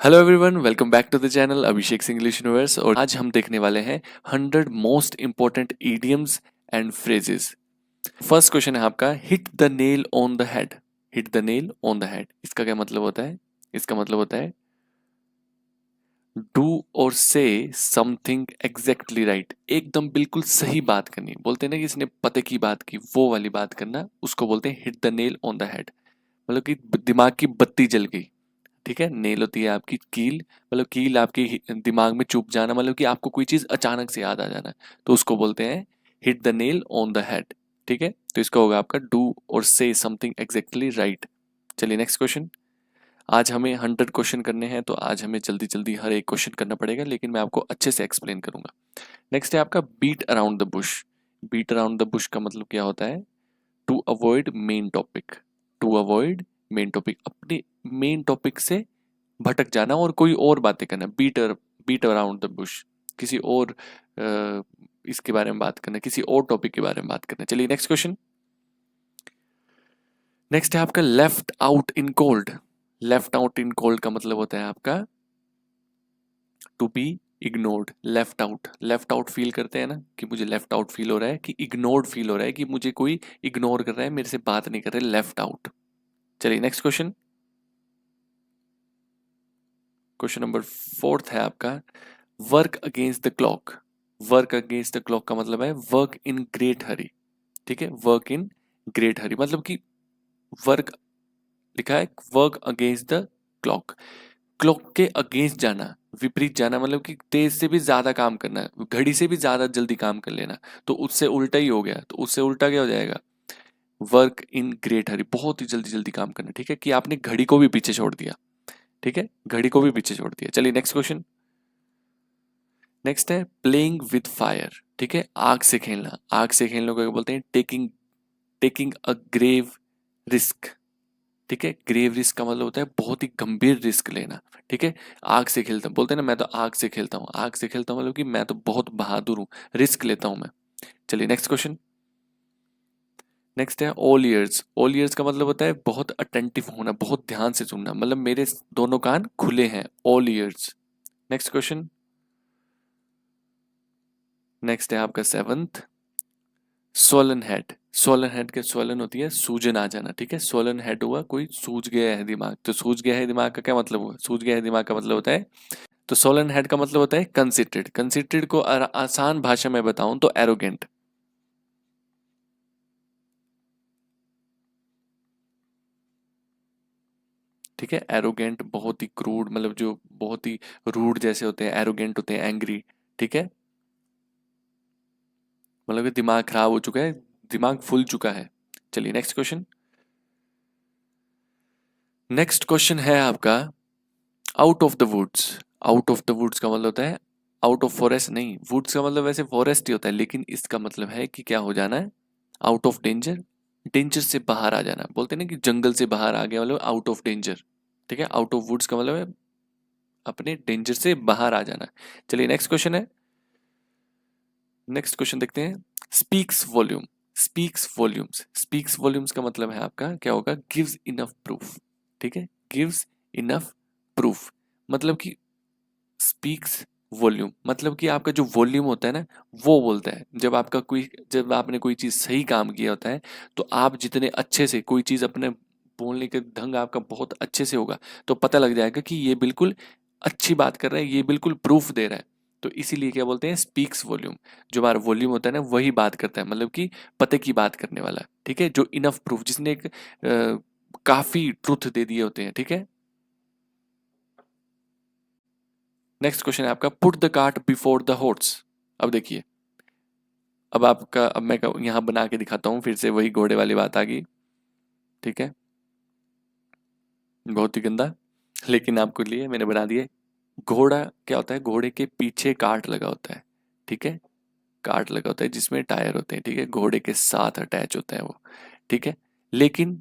Hello everyone, welcome back to the channel Abhishek English Universe. और आज हम देखने वाले हैं 100 most important idioms and phrases. First question है आपका, hit the nail on the head. Hit the nail on the head, इसका क्या मतलब होता है? इसका मतलब होता है डू और से समथिंग एग्जैक्टली राइट। एकदम बिल्कुल सही बात करनी। बोलते हैं ना कि इसने पते की बात की, वो वाली बात करना, उसको बोलते हैं hit the nail on the head. मतलब कि दिमाग की बत्ती जल गई। ठीक है, नेल होती है आपकी कील, मतलब कील आपके दिमाग में चुभ जाना, मतलब कि आपको कोई चीज अचानक से याद आ जाना, तो उसको बोलते हैं hit the nail on the head. ठीक है, तो इसका होगा आपका डू और से समथिंग एग्जैक्टली राइट। चलिए नेक्स्ट क्वेश्चन। आज हमें 100 क्वेश्चन करने हैं, तो आज हमें जल्दी जल्दी हर एक क्वेश्चन करना पड़ेगा, लेकिन मैं आपको अच्छे से एक्सप्लेन करूंगा। नेक्स्ट है आपका beat around the bush. Beat around the bush का मतलब क्या होता है? To avoid main topic. To avoid main topic, अपने मेन टॉपिक से भटक जाना और कोई और बातें करना। बीट अराउंड द बुश, किसी और इसके बारे में बात करना, किसी और टॉपिक के बारे में बात करना। चलिए नेक्स्ट क्वेश्चन। नेक्स्ट है आपका left out in cold. Left out in cold का मतलब होता है आपका to be ignored. Left out, left out feel करते हैं ना कि मुझे लेफ्ट आउट फील हो रहा है, कि इग्नोर्ड फील हो रहा है, कि मुझे कोई इग्नोर कर रहा है, मेरे से बात नहीं कर रहे। Left out. चलिए नेक्स्ट क्वेश्चन। क्वेश्चन नंबर 4 है आपका, work against the clock. Work against the clock का मतलब है वर्क इन ग्रेट हरी। ठीक है, वर्क इन ग्रेट हरी मतलब कि वर्क, लिखा है work against the clock. Clock के अगेंस्ट जाना, विपरीत जाना, मतलब कि तेज से भी ज्यादा काम करना, घड़ी से भी ज्यादा जल्दी काम कर लेना, तो उससे उल्टा ही हो गया। तो उससे उल्टा क्या हो जाएगा? वर्क इन ग्रेट हरी, बहुत ही जल्दी जल्दी काम करना। ठीक है, कि आपने घड़ी को भी पीछे छोड़ दिया। ठीक है, घड़ी को भी पीछे छोड़ दिया। चलिए नेक्स्ट क्वेश्चन। नेक्स्ट है प्लेइंग विद फायर। ठीक है, आग से खेलना। आग से खेलने को क्या बोलते हैं? Taking taking a grave risk. ठीक है, ग्रेव रिस्क का मतलब होता है बहुत ही गंभीर रिस्क लेना। ठीक है, आग से खेलता हूँ, बोलते हैं ना मैं तो आग से खेलता हूँ। आग से खेलता हूँ मतलब कि मैं तो बहुत बहादुर हूँ, रिस्क लेता हूँ मैं। चलिए नेक्स्ट क्वेश्चन। नेक्स्ट है ऑल ईयर्स। ऑल ईयर्स का मतलब होता है बहुत अटेंटिव होना, बहुत ध्यान से सुनना, मतलब मेरे दोनों कान खुले हैं। All years. Next question. Next है आपका 7th, Solan head. Solan head के सोलन होती है सूजन आ जाना। ठीक है, सोलन हेड हुआ कोई सूज गया है दिमाग। तो सूज गया है दिमाग का क्या मतलब हुआ? सूज गया है दिमाग का मतलब होता है, तो सोलन हेड का मतलब होता है कंसिटेड। कंसिटेड को आसान भाषा में बताऊं तो एरोगेंट। ठीक है, एरोगेंट बहुत ही क्रूड, मतलब जो बहुत ही रूड जैसे होते हैं, एरोगेंट होते हैं, एंग्री। ठीक है, मतलब कि दिमाग खराब हो चुका है, दिमाग फूल चुका है। चलिए नेक्स्ट क्वेश्चन। नेक्स्ट क्वेश्चन है आपका out of the woods. Out of the woods का मतलब होता है आउट ऑफ फॉरेस्ट नहीं, वुड्स का मतलब वैसे फॉरेस्ट ही होता है, लेकिन इसका मतलब है कि क्या हो जाना है? Out of danger. डेंजर से बाहर आ जाना, बोलते हैं ना कि जंगल से बाहर आ गया, मतलब आउट ऑफ डेंजर। ठीक है, आउट ऑफ वुड्स का मतलब है अपने डेंजर से बाहर आ जाना। चलिए नेक्स्ट क्वेश्चन है। नेक्स्ट क्वेश्चन देखते हैं। Speaks volume. Speaks volumes. Speaks volumes का मतलब है आपका क्या होगा? Gives enough proof. ठीक है, गिव्स इनफ प्रूफ मतलब कि स्पीक्स वॉल्यूम मतलब कि आपका जो वॉल्यूम होता है ना, वो बोलता है। जब आपने कोई चीज सही काम किया होता है, तो आप जितने अच्छे से कोई चीज अपने बोलने का ढंग आपका बहुत अच्छे से होगा, तो पता लग जाएगा कि ये बिल्कुल अच्छी बात कर रहा है, ये बिल्कुल प्रूफ दे रहा है। तो इसीलिए क्या बोलते हैं? Speaks volume. जो हमारा वॉल्यूम होता है ना, वही बात करता है, मतलब कि पते की बात करने वाला। ठीक है, जो इनफ प्रूफ, जिसने एक काफी ट्रुथ दे दिए होते हैं। ठीक है, नेक्स्ट क्वेश्चन है आपका put the cart before the horse. अब देखिए, अब मैं यहाँ बना के दिखाता हूँ, फिर से वही घोड़े वाली बात आ गई। ठीक है, बहुत ही गंदा, लेकिन आपको लिए मैंने बना दिए। घोड़ा क्या होता है? घोड़े के पीछे कार्ट लगा होता है। ठीक है, कार्ट लगा होता है जिसमें टायर होते हैं। ठीक है, घोड़े के साथ अटैच होता है वो। ठीक है, लेकिन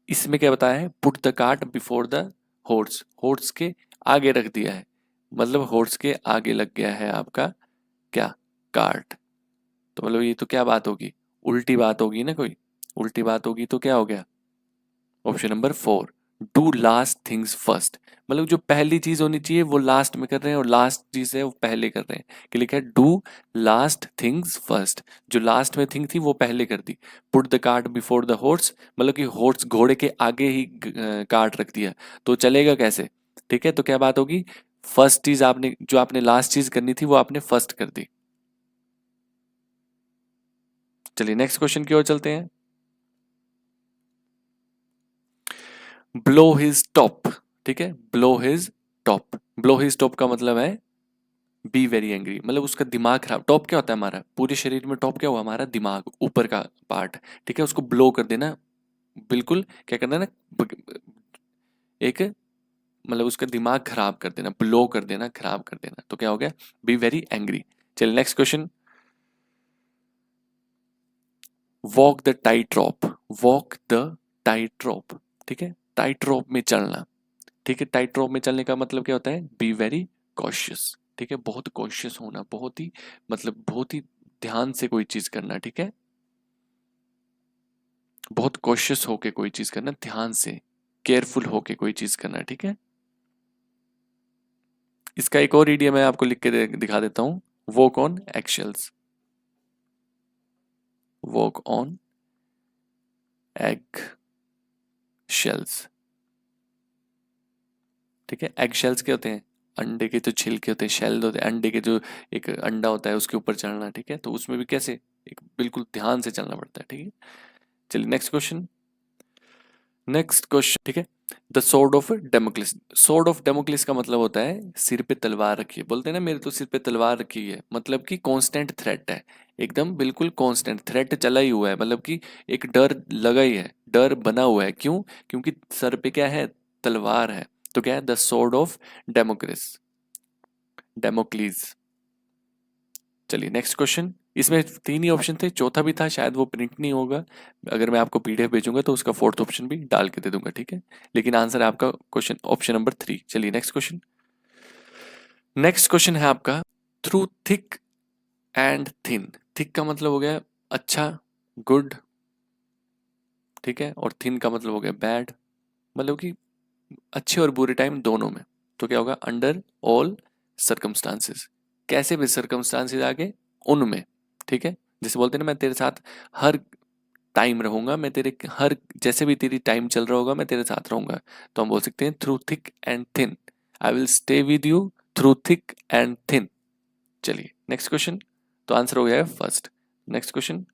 इसमें क्या बताया है? Put the cart before the horse. Horse के आगे रख दिया है, मतलब हॉर्स के आगे लग गया है आपका क्या? कार्ट। तो मतलब ये तो क्या बात होगी? उल्टी बात होगी ना कोई। उल्टी बात होगी तो क्या हो गया? Option number 4। Do last things first, मतलब जो पहली चीज होनी चाहिए वो लास्ट में कर रहे हैं और लास्ट चीज है वो पहले कर रहे हैं। कि लिखा है डू लास्ट थिंग्स फर्स्ट, जो लास्ट में थिंग थी वो पहले कर दी। Put the cart before the horse, मतलब कि हॉर्स घोड़े के आगे ही कार्ट रख दिया, तो चलेगा कैसे? ठीक है, तो क्या बात होगी, फर्स्ट चीज आपने, जो आपने लास्ट चीज करनी थी वो आपने फर्स्ट कर दी। चलिए नेक्स्ट क्वेश्चन की ओर चलते हैं। ब्लो हिज टॉप, ठीक है, blow his top, blow his top का मतलब है बी वेरी एंग्री, मतलब उसका दिमाग खराब। टॉप क्या होता है हमारा, पूरे शरीर में टॉप क्या हुआ, हमारा दिमाग, ऊपर का पार्ट, ठीक है, उसको ब्लो कर देना, बिल्कुल क्या करना है ना, एक मतलब उसका दिमाग खराब कर देना, ब्लो कर देना, खराब कर देना, तो क्या हो गया, बी वेरी एंग्री। चलिए next question. Walk the tight rope, walk the tight rope, ठीक है, टाइट रॉप में चलना, ठीक है, टाइट रॉप में चलने का मतलब क्या होता है, बी वेरी कॉशियस, ठीक है, बहुत कॉशियस होना, बहुत ही मतलब बहुत ही ध्यान से कोई चीज करना, ठीक है, बहुत कॉशियस होके कोई चीज करना, ध्यान से केयरफुल होके कोई चीज करना, ठीक है। इसका एक और इडियम मैं आपको लिख के दिखा देता हूं, walk on एक्शेल्स, walk on egg shells, ठीक है, एग शेल्स क्या होते हैं, अंडे के जो छिलके होते हैं, शेल होते हैं, अंडे के जो एक अंडा होता है उसके ऊपर चढ़ना, ठीक है, तो उसमें भी कैसे एक बिल्कुल ध्यान से चलना पड़ता है, ठीक है। चलिए नेक्स्ट क्वेश्चन, नेक्स्ट क्वेश्चन, ठीक है, the sword of Damocles, sword of Damocles का मतलब होता है सिर पे तलवार रखी है, बोलते हैं ना मेरे तो सिर पे तलवार रखी है, मतलब कि कांस्टेंट थ्रेट है, एकदम बिल्कुल कांस्टेंट थ्रेट चला ही हुआ है, मतलब कि एक डर लगा ही है, डर बना हुआ है, क्यों, क्योंकि सर पे क्या है, तलवार है, तो क्या है, द सोर्ड ऑफ डेमोक्रिस, डेमोक्लीज। चलिए नेक्स्ट क्वेश्चन, इसमें तीन ही ऑप्शन थे, चौथा भी था, शायद वो प्रिंट नहीं होगा, अगर मैं आपको पीडीएफ भेजूंगा तो उसका फोर्थ ऑप्शन भी डाल के दे दूंगा, ठीक है, लेकिन आंसर है आपका क्वेश्चन ऑप्शन नंबर 3। चलिए नेक्स्ट क्वेश्चन, नेक्स्ट क्वेश्चन है आपका, through thick and thin, thick का मतलब हो गया अच्छा, गुड, ठीक है, और थिन का मतलब हो गया बैड, मतलब कि अच्छे और बुरे टाइम दोनों में, तो क्या होगा, अंडर ऑल सर्कमस्टांसेस, कैसे भी सर्कमस्टांसेस आगे उनमें, ठीक है, जैसे बोलते हैं ना मैं तेरे साथ हर टाइम रहूंगा, मैं तेरे हर जैसे भी तेरी टाइम चल रहा होगा मैं तेरे साथ रहूंगा, तो हम बोल सकते हैं through thick and thin, I will stay with you through thick and thin. चलिए नेक्स्ट क्वेश्चन, तो आंसर हो गया है first. Next question,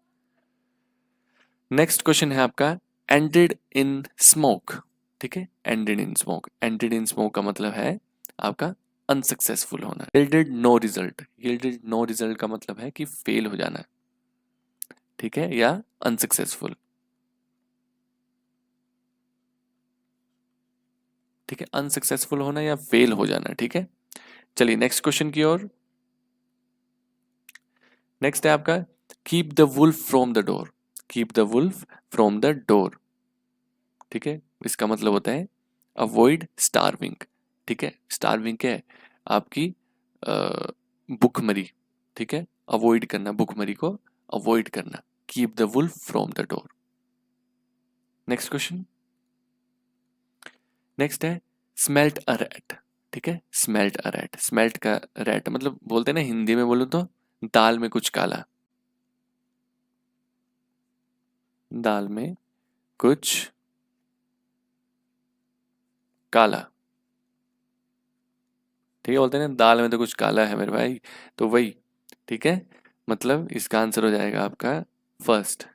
next question है आपका, एंडेड इन स्मोक, ठीक है, ended in smoke, ended in smoke का मतलब है आपका अनसक्सेसफुल होना, yielded no result, yielded no result का मतलब है कि फेल हो जाना, ठीक है, या अनसक्सेसफुल, ठीक है, अनसक्सेसफुल होना या फेल हो जाना, ठीक है। चलिए नेक्स्ट क्वेश्चन की ओर, नेक्स्ट है आपका, keep the wolf from the door, keep the wolf from the door, ठीक है, इसका मतलब होता है अवॉइड स्टार्विंग, ठीक है, स्टार्विंग क्या है, आपकी भूखमरी, ठीक है, अवॉइड करना, भूखमरी को अवॉइड करना, keep the wolf from the door. Next question, next है स्मेल्ट अ रैट, ठीक है, स्मेल्ट अ रैट, स्मेल्ट का रैट मतलब बोलते हैं ना हिंदी में बोलो तो दाल में कुछ काला, दाल में कुछ काला, ठीक है, बोलते हैं ना दाल में तो कुछ काला है मेरे भाई, तो वही, ठीक है, मतलब इसका आंसर हो जाएगा आपका फर्स्ट,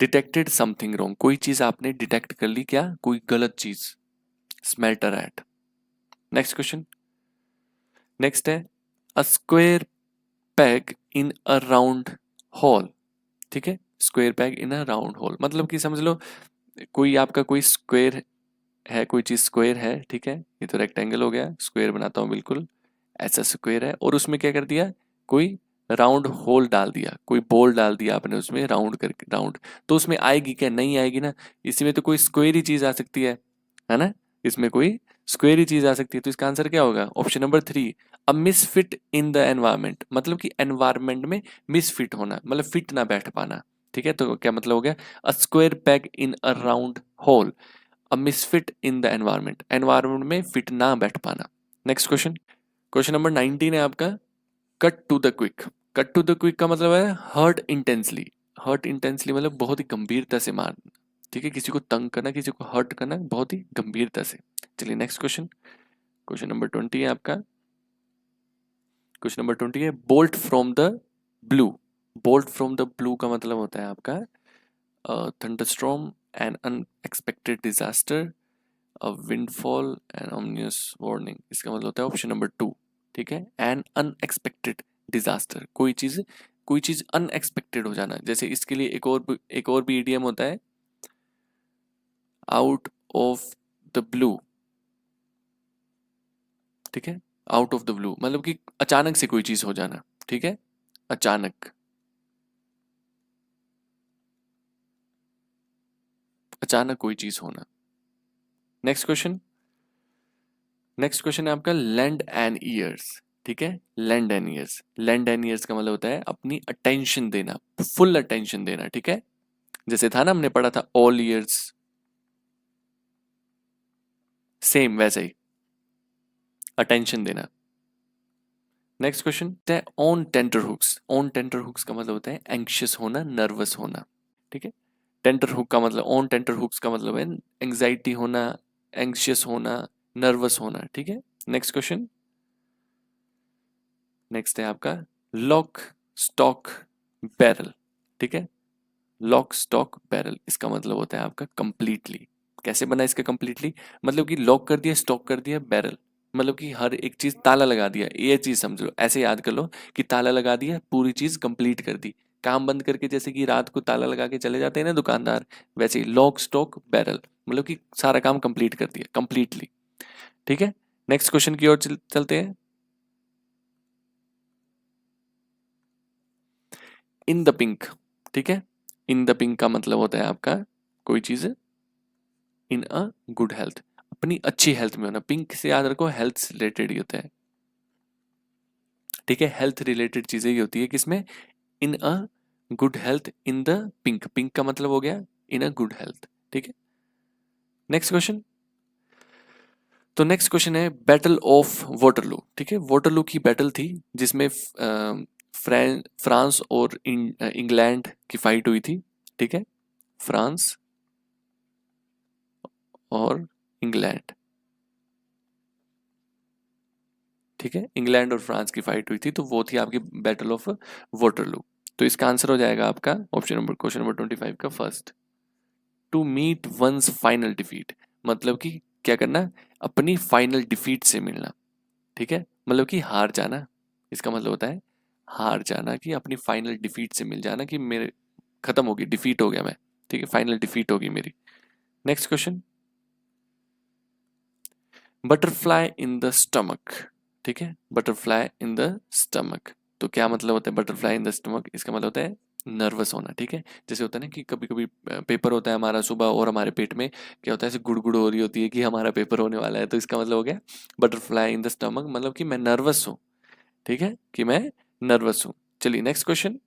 डिटेक्टेड समथिंग रॉन्ग, कोई चीज आपने डिटेक्ट कर ली, क्या, कोई गलत चीज, smelt a rat. Next question, next है a square peg in a round hole, ठीक है, square peg in a round hole, मतलब कि समझ लो कोई आपका कोई स्क्वायर है, कोई चीज स्क्वायर है, ठीक है, ये तो रेक्टेंगल हो गया, स्क्वायर बनाता हूँ बिल्कुल, ऐसा स्क्वायर है, और उसमें क्या कर दिया, कोई राउंड होल डाल दिया, कोई बॉल डाल दिया आपने उसमें राउंड करके, राउंड, तो उसमें आएगी क्या, नहीं आएगी ना, इसमें तो कोई स्क्वायर ही चीज आ सकती है ना, इसमें कोई स्क्वायर ही चीज आ सकती है, तो इसका आंसर क्या होगा, option number 3, a misfit in the environment, मतलब कि एनवायरमेंट में मिसफिट होना, मतलब फिट ना बैठ पाना, ठीक है, तो क्या मतलब हो गया, a square peg in a round whole, a misfit in the environment, environment में फिट ना बैठ पाना। नेक्स्ट क्वेश्चन, क्वेश्चन नंबर 19 है आपका, cut to the quick. Cut to the quick का मतलब है हर्ट इंटेंसली। हर्ट इंटेंसली मतलब बहुत ही गंभीरता से मारना, ठीक है, किसी को तंग करना, किसी को हर्ट करना बहुत ही गंभीरता से। चलिए नेक्स्ट क्वेश्चन, क्वेश्चन नंबर 20 है आपका, क्वेश्चन नंबर 20 है bolt from the blue. Bolt from the blue का मतलब होता है आपका thunderstorm, an unexpected disaster, a windfall, an ominous warning. इसका मतलब होता है ऑप्शन नंबर 2, ठीक है, एन अनएक्सपेक्टेड डिजास्टर, कोई चीज अनएक्सपेक्टेड हो जाना। जैसे इसके लिए एक और भी इडियम होता है, आउट ऑफ द ब्लू, ठीक है, आउट ऑफ द ब्लू मतलब कि अचानक से कोई चीज हो जाना, ठीक है, अचानक, अचानक कोई चीज होना। नेक्स्ट क्वेश्चन, नेक्स्ट क्वेश्चन है आपका लैंड एंड ईयर्स, ठीक है, land and years. Land and years का मतलब होता है अपनी अटेंशन देना, फुल अटेंशन देना, ठीक है, जैसे था ना हमने पढ़ा था ऑल ईयर्स, सेम वैसे ही अटेंशन देना। नेक्स्ट क्वेश्चन है on tenterhooks. On tenterhooks का मतलब होता है एंग्शियस होना, नर्वस होना, ठीक है, टेंटर हुक का मतलब, ऑन टेंटर हुक्स का मतलब है एंग्जाइटी होना, एंग्शियस होना, नर्वस होना, ठीक है। नेक्स्ट क्वेश्चन, नेक्स्ट है आपका लॉक स्टॉक बैरल, ठीक है, लॉक स्टॉक बैरल, इसका मतलब होता है आपका कंप्लीटली। कैसे बना इसका कंप्लीटली, मतलब कि लॉक कर दिया, स्टॉक कर दिया, बैरल मतलब कि हर एक चीज ताला लगा दिया, ये चीज समझ लो, ऐसे याद कर लो कि ताला लगा दिया, पूरी चीज कंप्लीट कर दी, काम बंद करके, जैसे कि रात को ताला लगा के चले जाते हैं ना दुकानदार, वैसे ही लॉक स्टॉक बैरल मतलब कि सारा काम कंप्लीट कर दिया, कंप्लीटली, ठीक है। नेक्स्ट क्वेश्चन की ओर चलते हैं, इन द पिंक, ठीक है, इन द पिंक का मतलब होता है आपका कोई चीज इन अ गुड हेल्थ, अपनी अच्छी हेल्थ में होना। पिंक से याद रखो हेल्थ से रिलेटेड ही होता है, ठीक है, हेल्थ रिलेटेड चीजें ही होती है किसमें, in a good health, in the pink, pink का मतलब हो गया इन अ गुड हेल्थ, ठीक है। नेक्स्ट क्वेश्चन, तो नेक्स्ट क्वेश्चन है बैटल ऑफ वाटरलू, ठीक है, वाटरलू की बैटल थी जिसमें फ्रांस और इंग्लैंड की फाइट हुई थी, ठीक है, फ्रांस और इंग्लैंड, ठीक है, इंग्लैंड और फ्रांस की फाइट हुई थी, तो वो थी आपकी बैटल ऑफ वाटरलू। तो इसका आंसर हो जाएगा आपका ऑप्शन नंबर, क्वेश्चन नंबर 25 का first, to meet one's final defeat, मतलब कि क्या करना, अपनी फाइनल डिफीट से मिलना, ठीक है, मतलब कि हार जाना, इसका मतलब होता है हार जाना, कि अपनी फाइनल डिफीट से मिल जाना, कि मेरे खत्म होगी, डिफीट हो गया मैं, ठीक है, फाइनल डिफीट होगी मेरी। Next question, butterfly in the stomach, ठीक है, बटरफ्लाई इन द स्टमक, तो क्या मतलब होता है बटरफ्लाई इन द स्टमक, इसका मतलब होता है नर्वस होना, ठीक है, जैसे होता है ना कि कभी कभी पेपर होता है हमारा सुबह और हमारे पेट में क्या होता है, ऐसे गुड़गुड़ हो रही होती है कि हमारा पेपर होने वाला है, तो इसका मतलब हो गया बटरफ्लाई इन द स्टमक, मतलब कि मैं नर्वस हूँ, ठीक है, कि मैं नर्वस हूँ। चलिए नेक्स्ट क्वेश्चन,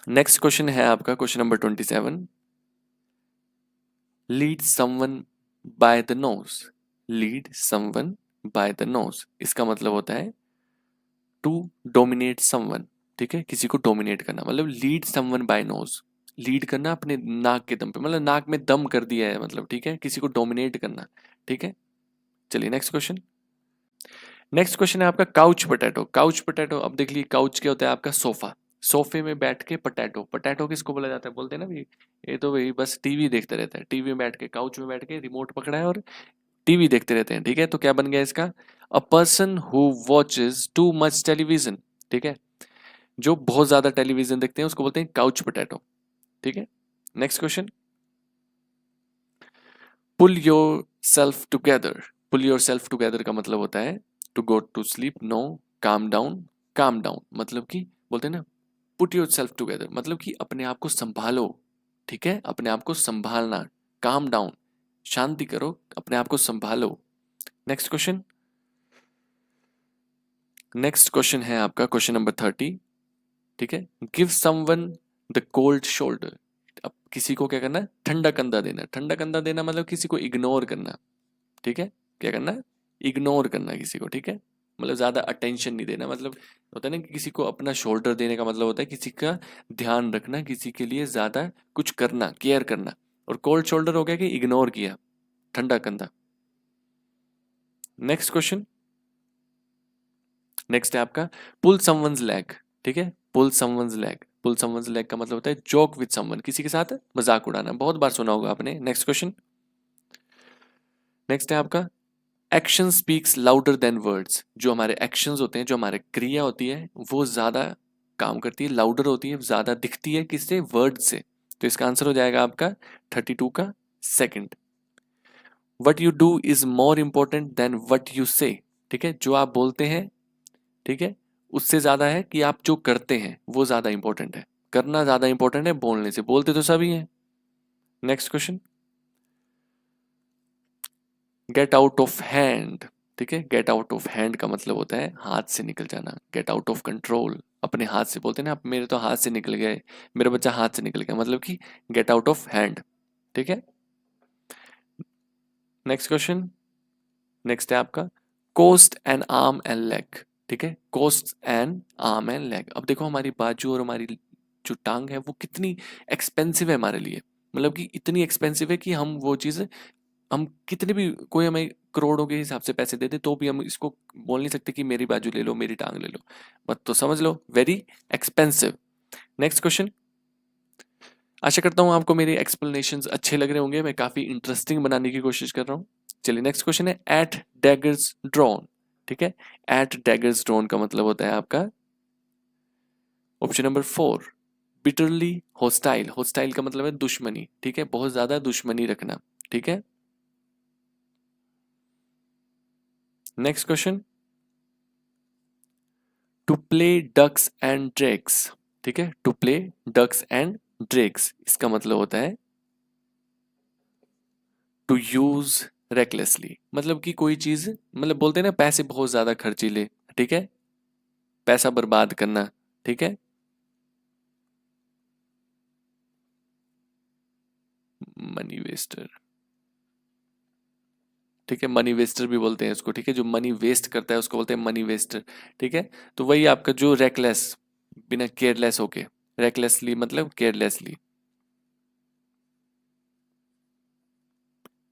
नेक्स्ट क्वेश्चन है आपका question number 27, lead someone by the nose, lead someone by the nose, इसका मतलब होता है टू डोमिनेट समवन, ठीक है, किसी को डोमिनेट करना, मतलब lead someone by nose, lead करना अपने नाक के दम पे, मतलब नाक में दम कर दिया है, मतलब ठीक है, किसी को डोमिनेट करना, ठीक है। चलिए नेक्स्ट क्वेश्चन, नेक्स्ट क्वेश्चन है आपका काउच पोटैटो। काउच पोटैटो, अब देख लीजिए काउच क्या होता है आपका, सोफा, सोफे में बैठ के पोटैटो, पोटैटो किसको बोला जाता है, बोलते हैं ना भाई ये तो भाई बस टीवी देखते रहता है, टीवी में बैठ के, काउच में बैठ के रिमोट पकड़ा है और टीवी देखते रहते हैं, ठीक है, तो क्या बन गया इसका, a person who watches too much television, ठीक है, जो बहुत ज्यादा टेलीविजन देखते हैं उसको बोलते हैं काउच पोटैटो, ठीक है। Next question, pull yourself together, pull yourself together का मतलब होता है to go to sleep, no, calm down, calm down मतलब कि बोलते हैं ना पुट योर सेल्फ टुगेदर, मतलब कि अपने आप को संभालो, ठीक है, अपने आप को संभालना, काम डाउन, शांति करो, अपने आप को संभालो। नेक्स्ट क्वेश्चन, नेक्स्ट क्वेश्चन है आपका क्वेश्चन नंबर 30, ठीक है, give someone the cold shoulder, अब किसी को क्या करना, ठंडा कंधा देना। ठंडा कंधा देना मतलब किसी को इग्नोर करना, ठीक है, क्या करना, इग्नोर करना किसी को, ठीक है, मतलब ज्यादा अटेंशन नहीं देना। मतलब होता है ना कि किसी को अपना शोल्डर देने का मतलब होता है किसी का ध्यान रखना, किसी के लिए ज्यादा कुछ करना, केयर करना। और कोल्ड शोल्डर हो गया कि इग्नोर किया, ठंडा कंधा। नेक्स्ट क्वेश्चन, नेक्स्ट है आपका पुल समवंस लेग, ठीक है, पुल समवंस लेग। पुल समवंस लेग का मतलब होता है जोक विद समवन, किसी के साथ मजाक उड़ाना, बहुत बार सुना होगा आपने। नेक्स्ट क्वेश्चन, नेक्स्ट है आपका action speaks louder than words. जो हमारे एक्शंस होते हैं, जो हमारे क्रिया होती है, वो ज्यादा काम करती है, लाउडर होती है, ज्यादा दिखती है किससे, वर्ड से। तो इसका आंसर हो जाएगा आपका 32 का second. What you do is more important than what you say, ठीक है, जो आप बोलते हैं, ठीक है, उससे ज्यादा है कि आप जो करते हैं वो ज्यादा इंपॉर्टेंट है। करना ज्यादा इंपॉर्टेंट है बोलने से, बोलते तो सभी हैं। Next question, get out of hand, ठीक है, गेट आउट ऑफ हैंड का मतलब होता है हाथ से निकल जाना। गेट आउट ऑफ कंट्रोल, अपने हाथ से, बोलते हैं ना आप मेरे तो हाथ से निकल गए, मेरा बच्चा हाथ से निकल गया, मतलब कि गेट आउट ऑफ हैंड, ठीक है। नेक्स्ट क्वेश्चन, नेक्स्ट है आपका cost and arm and leg, ठीक है, cost and arm and leg. अब देखो हमारी बाजू और हमारी जो टांग है वो कितनी एक्सपेंसिव है हमारे लिए, मतलब कि इतनी एक्सपेंसिव है कि हम वो चीज़, हम कितने भी, कोई हमें करोड़ों के हिसाब से पैसे दे दे तो भी हम इसको बोल नहीं सकते कि मेरी बाजू ले लो, मेरी टांग ले लो, मत तो समझ लो वेरी एक्सपेंसिव। नेक्स्ट क्वेश्चन, आशा करता हूँ आपको मेरे एक्सप्लेनेशंस अच्छे लग रहे होंगे, मैं काफ़ी इंटरेस्टिंग बनाने की कोशिश कर रहा हूँ। चलिए नेक्स्ट क्वेश्चन है एट डैगर्स ड्रॉन, ठीक है, एट डैगर्स ड्रॉन का मतलब होता है आपका option number 4 bitterly hostile. Hostile का मतलब है दुश्मनी, ठीक है, बहुत ज्यादा दुश्मनी रखना, ठीक है। Next question, to play ducks and drakes, ठीक है, to play ducks and drakes, इसका मतलब होता है टू यूज रेकलेसली, मतलब कि कोई चीज, मतलब बोलते हैं ना पैसे बहुत ज्यादा खर्चीले, ठीक है, पैसा बर्बाद करना, ठीक है, मनी वेस्टर, ठीक है, मनी वेस्टर भी बोलते हैं इसको, ठीक है, जो मनी वेस्ट करता है उसको बोलते हैं मनी वेस्टर, ठीक है। तो वही आपका जो रेकलेस, बिना केयरलेस होके, रेकलेसली मतलब केयरलेसली,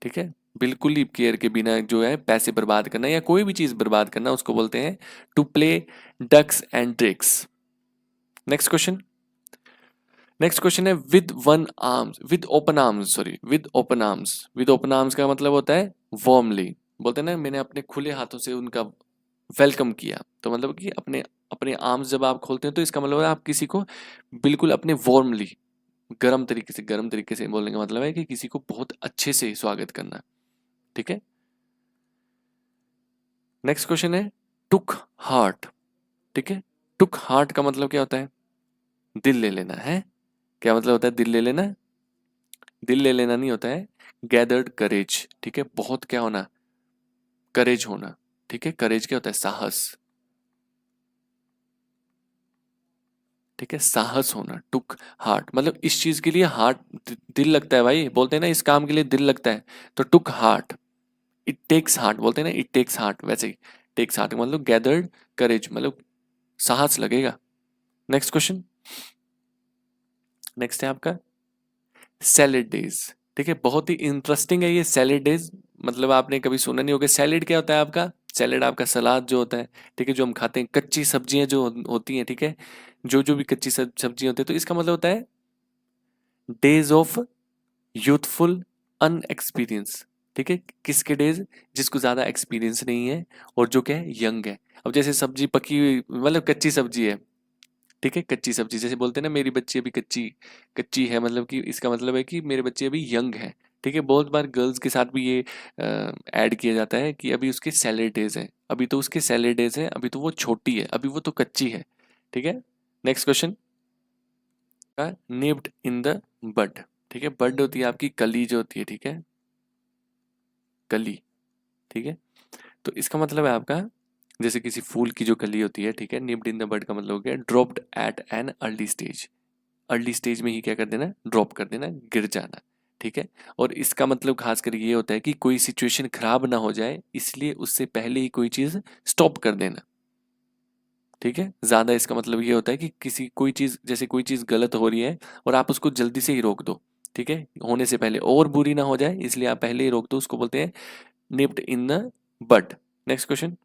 ठीक है, बिल्कुल ही केयर के बिना जो है पैसे बर्बाद करना या कोई भी चीज बर्बाद करना उसको बोलते हैं to play ducks and drakes. Next question, next question है with one arms, with open arms, sorry with open arms. With open arms का मतलब होता है वार्मली, बोलते हैं ना मैंने अपने खुले हाथों से उनका वेलकम किया, तो मतलब कि अपने अपने आर्म्स जब आप खोलते हैं तो इसका मतलब है आप किसी को बिल्कुल अपने वार्मली, गर्म तरीके से बोलने का मतलब है कि किसी को बहुत अच्छे से स्वागत करना, ठीक है। नेक्स्ट क्वेश्चन है टुक हार्ट, ठीक है, टुक हार्ट का मतलब क्या होता है, दिल ले लेना है। क्या मतलब होता है दिल ले लेना, दिल ले लेना नहीं होता है, गैदर्ड करेज, ठीक है, बहुत क्या होना, करेज होना, ठीक है, करेज क्या होता है, साहस, ठीक है, साहस होना, टुक हार्ट, मतलब इस चीज के लिए हार्ट, दिल लगता है भाई, बोलते हैं ना इस काम के लिए दिल लगता है, तो टुक हार्ट, इट टेक्स हार्ट, बोलते हैं ना इट टेक्स हार्ट, वैसे ही टेक्स हार्ट मतलब गैदर्ड करेज, मतलब साहस लगेगा। नेक्स्ट क्वेश्चन, नेक्स्ट है आपका सैलेड डेज, ठीक है, बहुत ही इंटरेस्टिंग है ये सैलेड डेज, मतलब आपने कभी सुना नहीं होगा। सैलेड क्या होता है आपका, सैलेड आपका सलाद जो होता है, ठीक है, जो हम खाते हैं, कच्ची सब्जियां जो होती हैं, ठीक है, जो जो भी कच्ची सब्जियां होती है, तो इसका मतलब होता है डेज ऑफ यूथफुल अनएक्सपीरियंस, ठीक है, किसके डेज, जिसको ज्यादा एक्सपीरियंस नहीं है और जो क्या है यंग है। अब जैसे सब्जी पकी हुई मतलब कच्ची सब्जी है, ठीक है, कच्ची सब्जी, जैसे बोलते हैं ना मेरी बच्ची अभी कच्ची कच्ची है, मतलब कि इसका मतलब है कि मेरे बच्चे अभी यंग है, ठीक है। बहुत बार गर्ल्स के साथ भी ये ऐड किया जाता है कि अभी उसके सैलेड डेज हैं, अभी तो उसके सैलेड डेज हैं, अभी तो वो छोटी है, अभी वो तो कच्ची है, ठीक है। Next question, nipped in the bud, ठीक है, बड होती है आपकी कली जो होती है, ठीक है, कली, ठीक है, तो इसका मतलब है आपका जैसे किसी फूल की जो कली होती है, ठीक है, निप्ड इन द बड का मतलब हो गया dropped at an early stage, early stage में ही क्या कर देना, ड्रॉप कर देना, गिर जाना, ठीक है। और इसका मतलब खास कर ये होता है कि कोई सिचुएशन खराब ना हो जाए, इसलिए उससे पहले ही कोई चीज स्टॉप कर देना, ठीक है। ज्यादा इसका मतलब ये होता है कि किसी कोई चीज, जैसे कोई चीज गलत हो रही है और आप उसको जल्दी से ही रोक दो, ठीक है, होने से पहले और बुरी ना हो जाए, इसलिए आप पहले ही रोक दो, उसको बोलते हैं nipped in the bud. Next question,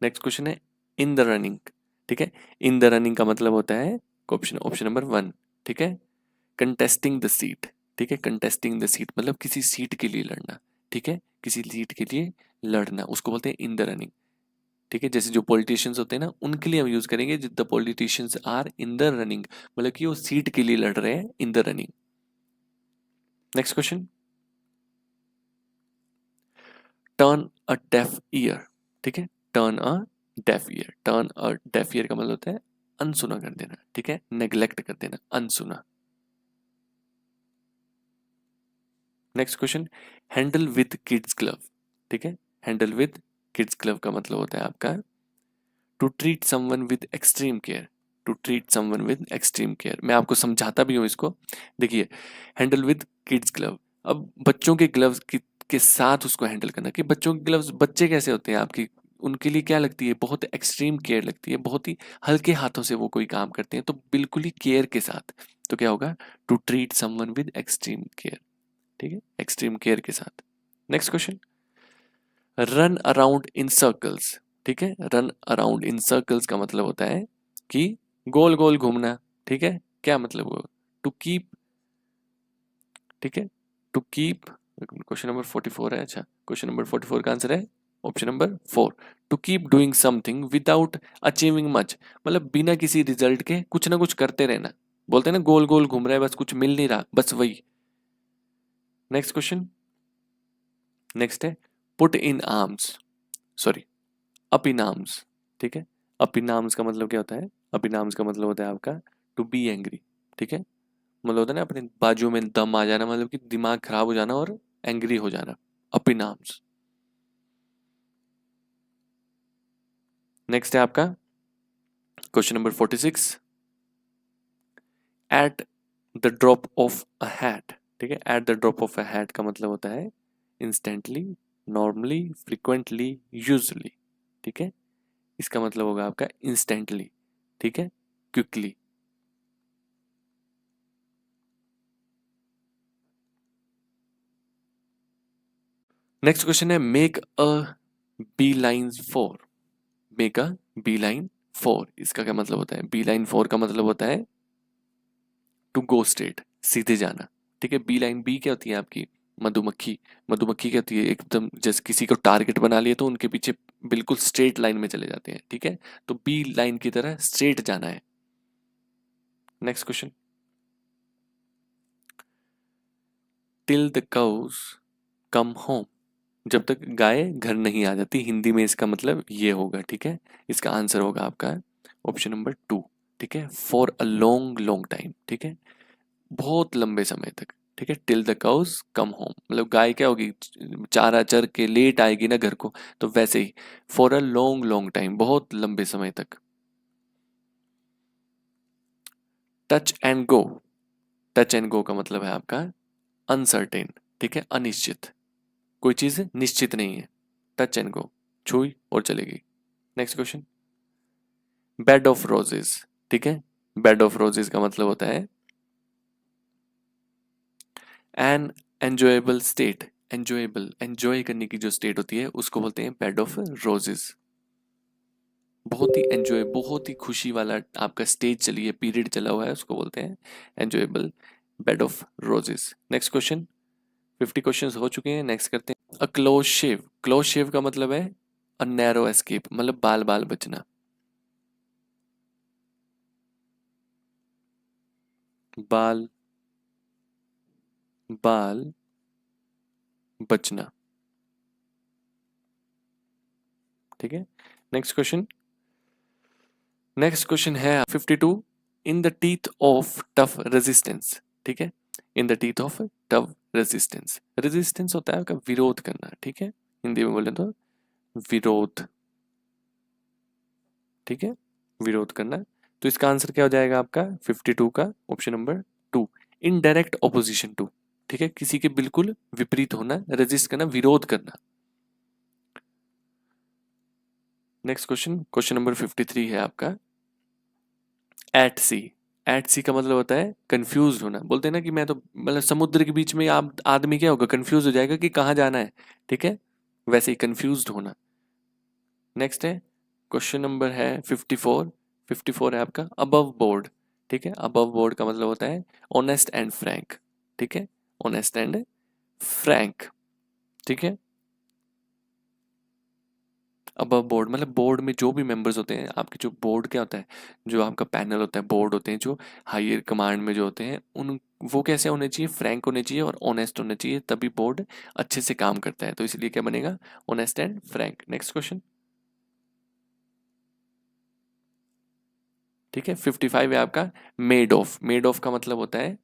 next question है इन द रनिंग, ठीक है। इन द रनिंग का मतलब होता है ऑप्शन ऑप्शन नंबर 1, ठीक है, कंटेस्टिंग द सीट, ठीक है, कंटेस्टिंग द सीट मतलब किसी सीट के लिए लड़ना, ठीक है, किसी सीट के लिए लड़ना, उसको बोलते हैं इन द रनिंग, ठीक है। जैसे जो पॉलिटिशियंस होते हैं ना, उनके लिए हम यूज करेंगे the politicians are in the running, मतलब कि वो सीट के लिए लड़ रहे हैं, in the running. Next question, turn a deaf ear, ठीक है, turn a deaf ear, turn a deaf ear का मतलब होता है अनसुना कर देना, ठीक है, नेग्लेक्ट कर देना, अनसुना। Next question, handle with kids glove, ठीक है, हैंडल विद किड्स ग्लव का मतलब होता है आपका to treat someone with extreme care, to treat someone with extreme care. मैं आपको समझाता भी हूँ इसको, देखिए, हैंडल विद किड्स ग्लव, अब बच्चों के ग्लव्स के साथ उसको हैंडल करना, कि बच्चों के ग्लव्स, बच्चे कैसे होते हैं आपकी, उनके लिए क्या लगती है, बहुत एक्सट्रीम केयर लगती है, बहुत ही हल्के हाथों से वो कोई काम करते हैं, तो बिल्कुल ही केयर के साथ, तो क्या होगा, to treat someone with extreme care, ठीक है, एक्सट्रीम केयर के साथ। Next question, run around in circles, ठीक है, रन अराउंड इन सर्कल्स का मतलब होता है कि गोल गोल घूमना, ठीक है, क्या मतलब वो, टू कीप, ठीक है, टू कीप, क्वेश्चन नंबर 44 है, अच्छा, क्वेश्चन नंबर 44 का आंसर है option number 4, to keep doing something without achieving much, मतलब बिना किसी रिजल्ट के कुछ ना कुछ करते रहना, बोलते हैं ना गोल गोल घूम रहा है, बस कुछ मिल नहीं रहा, बस वही। नेक्स्ट क्वेश्चन, नेक्स्ट है put in arms, sorry, up in arms, ठीक है, अप इन आर्म्स का मतलब क्या होता है, अप इन आर्म्स का मतलब होता है आपका टू बी एंग्री, ठीक है, मतलब होता है ना अपने बाजू में दम आ जाना, मतलब कि दिमाग खराब हो जाना और एंग्री हो जाना, अप इन आर्म्स। नेक्स्ट है आपका question number 46, at the drop of a hat, ठीक है, at the drop of a hat का मतलब होता है इंस्टेंटली, नॉर्मली, फ्रिक्वेंटली, यूजुअली, ठीक है, इसका मतलब होगा आपका इंस्टेंटली, ठीक है, क्विकली। नेक्स्ट क्वेश्चन है make a beeline for, make a beeline for, इसका क्या मतलब होता है, बी लाइन फॉर का मतलब होता है टू गो स्ट्रेट, सीधे जाना, ठीक है, बी लाइन, बी क्या होती है आपकी, मधुमक्खी, मधुमक्खी क्या होती है, एकदम जैसे किसी को टारगेट बना लिया तो उनके पीछे बिल्कुल स्ट्रेट लाइन में चले जाते हैं, ठीक है, तो बी लाइन की तरह स्ट्रेट जाना है। Next question, till the cows come home, जब तक गाय घर नहीं आ जाती, हिंदी में इसका मतलब ये होगा, ठीक है, इसका आंसर होगा आपका ऑप्शन नंबर 2, ठीक है, for a long long time, ठीक है, बहुत लंबे समय तक, ठीक है, till the cows come home, मतलब गाय क्या होगी, चारा चर के लेट आएगी ना घर को, तो वैसे ही for a long long time, बहुत लंबे समय तक। Touch and go, touch and go का मतलब है आपका अनसर्टेन, ठीक है, अनिश्चित, कोई चीज निश्चित नहीं है, टच एंड गो, छुई और चलेगी। Next question, bed of roses, ठीक है, बेड ऑफ रोजेस का मतलब होता है an enjoyable state, enjoyable, enjoy करने की जो स्टेट होती है उसको बोलते हैं बेड ऑफ रोजेस, बहुत ही एंजॉय, बहुत ही खुशी वाला आपका स्टेज चली है, पीरियड चला हुआ है, उसको बोलते हैं enjoyable bed of roses. Next question, 50 questions हो चुके हैं, नेक्स्ट करते हैं अ क्लोज शेव, क्लोज शेव का मतलब है अ नैरो एस्केप, मतलब बाल बाल बचना, बाल बाल बचना, ठीक है। नेक्स्ट क्वेश्चन, नेक्स्ट क्वेश्चन है 52, in the teeth of tough resistance, ठीक है, in the teeth of tough resistance, resistance होता है आपका विरोध करना, ठीक है, हिंदी में बोले तो विरोध, ठीक है, विरोध करना, तो इसका आंसर क्या हो जाएगा आपका 52 का option number 2, in direct opposition to. ठीक है, किसी के बिल्कुल विपरीत होना, रेजिस्ट करना, विरोध करना। नेक्स्ट क्वेश्चन, क्वेश्चन नंबर 53 है आपका, एट सी। एट सी का मतलब होता है कंफ्यूज होना। बोलते हैं ना कि मैं तो मतलब समुद्र के बीच में आप आदमी क्या होगा, कंफ्यूज हो जाएगा कि कहाँ जाना है। ठीक है, वैसे ही कंफ्यूज होना। नेक्स्ट है क्वेश्चन नंबर है 54। 54 है आपका अबव बोर्ड। ठीक है, अबव बोर्ड का मतलब होता है ऑनेस्ट एंड फ्रैंक। ठीक है, ऑनेस्ट एंड फ्रैंक। ठीक है, अबव बोर्ड मतलब बोर्ड में जो भी मेंबर्स होते हैं आपके, जो बोर्ड क्या होता है, जो आपका पैनल होता है, बोर्ड होते हैं जो हायर कमांड में जो होते हैं, उन वो कैसे होने चाहिए, फ्रैंक होने चाहिए और ऑनेस्ट होने चाहिए, तभी बोर्ड अच्छे से काम करता है। तो इसलिए क्या बनेगा, honest and Frank. Next question. ठीक है, 55 है आपका मेड ऑफ। मेड ऑफ का मतलब होता है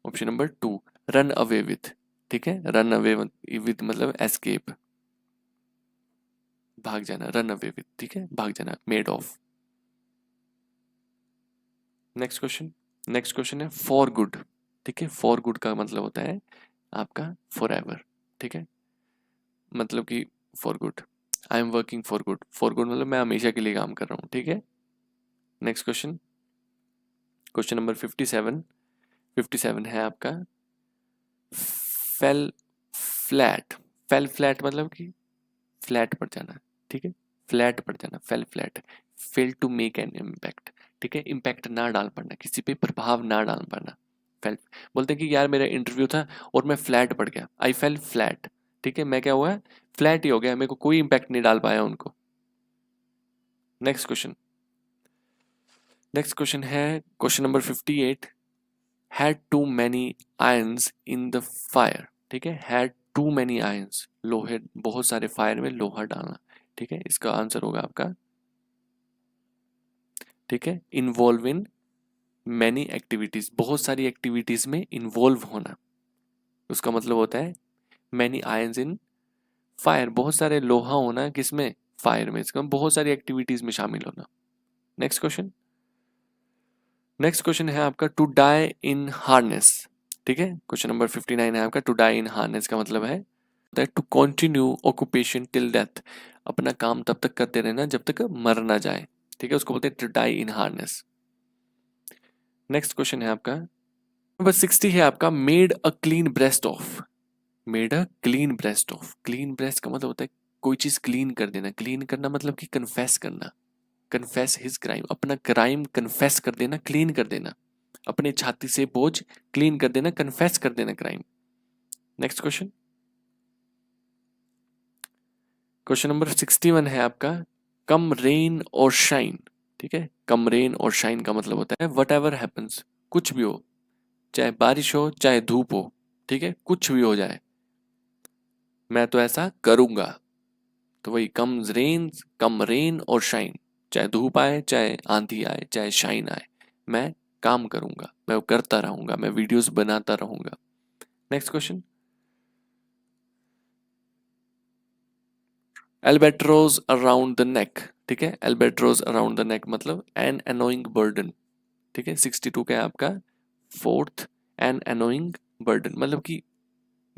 option number 2, run away with. ठीक है, रन अवे विथ मतलब एस्केप, भाग जाना, रन अवे विथ। ठीक है, भाग जाना, made of. Next question. Next question है फॉर गुड। ठीक है, फॉर गुड का मतलब होता है आपका फॉर एवर। ठीक है, मतलब कि for good, I am working for good. For good मतलब मैं हमेशा के लिए काम कर रहा हूँ। ठीक है, नेक्स्ट क्वेश्चन, क्वेश्चन नंबर 57। 57 है आपका फेल फ्लैट। फेल फ्लैट मतलब कि फ्लैट पड़ जाना। ठीक है, फ्लैट पड़ जाना, fell flat, fail to make an impact. ठीक है, इम्पैक्ट ना डाल पाना, किसी पे प्रभाव ना डाल पाना। फेल, बोलते हैं कि यार मेरा इंटरव्यू था और मैं फ्लैट पड़ गया, आई फेल फ्लैट। ठीक है, मैं क्या हुआ, फ्लैट ही हो गया, मेरे को कोई इम्पैक्ट नहीं डाल पाया उनको। Next question. नेक्स्ट क्वेश्चन है question number 58, had too many irons in the fire. ठीक है, हैड टू मैनी आयंस, लोहे, बहुत सारे फायर में लोहा डालना। ठीक है, इसका आंसर होगा आपका, ठीक है, इन्वॉल्व इन मैनी एक्टिविटीज, बहुत सारी एक्टिविटीज में इन्वॉल्व होना, उसका मतलब होता है मैनी आयंस इन फायर, बहुत सारे लोहा होना किसमें, फायर में, इसका बहुत सारी एक्टिविटीज में शामिल होना। Next question. नेक्स्ट क्वेश्चन है आपका टू डाई इन हार्नेस। ठीक है, क्वेश्चन नंबर 59 है आपका, टू डाई इन हार्नेस का मतलब है to continue occupation till death, अपना काम तब तक करते रहना जब तक मर ना जाए। ठीक है, उसको बोलते हैं to die in harness. Next question है आपका नंबर 60 है आपका, made a clean breast of. Made a clean breast of, clean breast का मतलब होता है कोई चीज क्लीन कर देना। क्लीन करना मतलब कि कन्फेस करना, कन्फेस हिज क्राइम, अपना क्राइम कन्फेस कर देना, क्लीन कर देना, अपने छाती से बोझ क्लीन कर देना, कन्फेस कर देना crime. Next question. Question number 61 है आपका, कम रेन और शाइन। ठीक है, कम रेन और शाइन का मतलब होता है वट एवर हैपन्स, कुछ भी हो, चाहे बारिश हो चाहे धूप हो। ठीक है, कुछ भी हो जाए, मैं तो ऐसा करूंगा। तो वही कम रेन और शाइन, चाहे धूप आए चाहे आंधी आए चाहे शाइन आए, मैं काम करूंगा, मैं वो करता रहूंगा, मैं वीडियोस बनाता रहूंगा। Next question. Albatross around the neck. ठीक है, एल्बेट्रोज अराउंड द नेक मतलब एन एनोइंग बर्डन। ठीक है, 62 का है आपका फोर्थ, एन एनोइंग बर्डन मतलब कि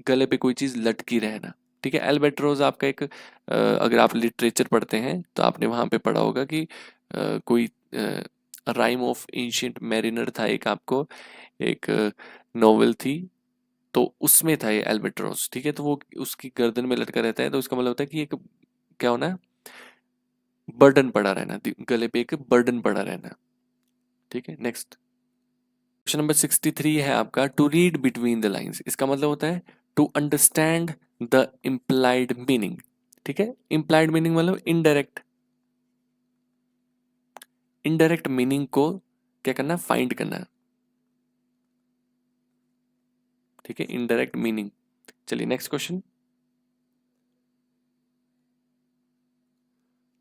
गले पे कोई चीज लटकी रहना। ठीक है, एल्बेट्रोज आपका एक अगर आप लिटरेचर पढ़ते हैं तो आपने वहां पे पढ़ा होगा कि कोई राइम ऑफ एंशिएंट मैरिनर था एक, आपको एक नॉवेल थी, तो उसमें था ये एल्बेट्रोस। ठीक है, तो वो उसकी गर्दन में लटका रहता है, तो उसका मतलब होता है कि एक क्या होना, बर्डन पड़ा रहना, गले पे एक बर्डन पड़ा रहना। ठीक है, नेक्स्ट क्वेश्चन नंबर 63 है आपका, to read between the lines, इसका मतलब होता है to understand the implied meaning. ठीक है, इम्प्लाइड मीनिंग मतलब इनडायरेक्ट, इनडायरेक्ट मीनिंग को क्या करना, फाइंड करना। ठीक है, इनडायरेक्ट मीनिंग। चलिए नेक्स्ट क्वेश्चन।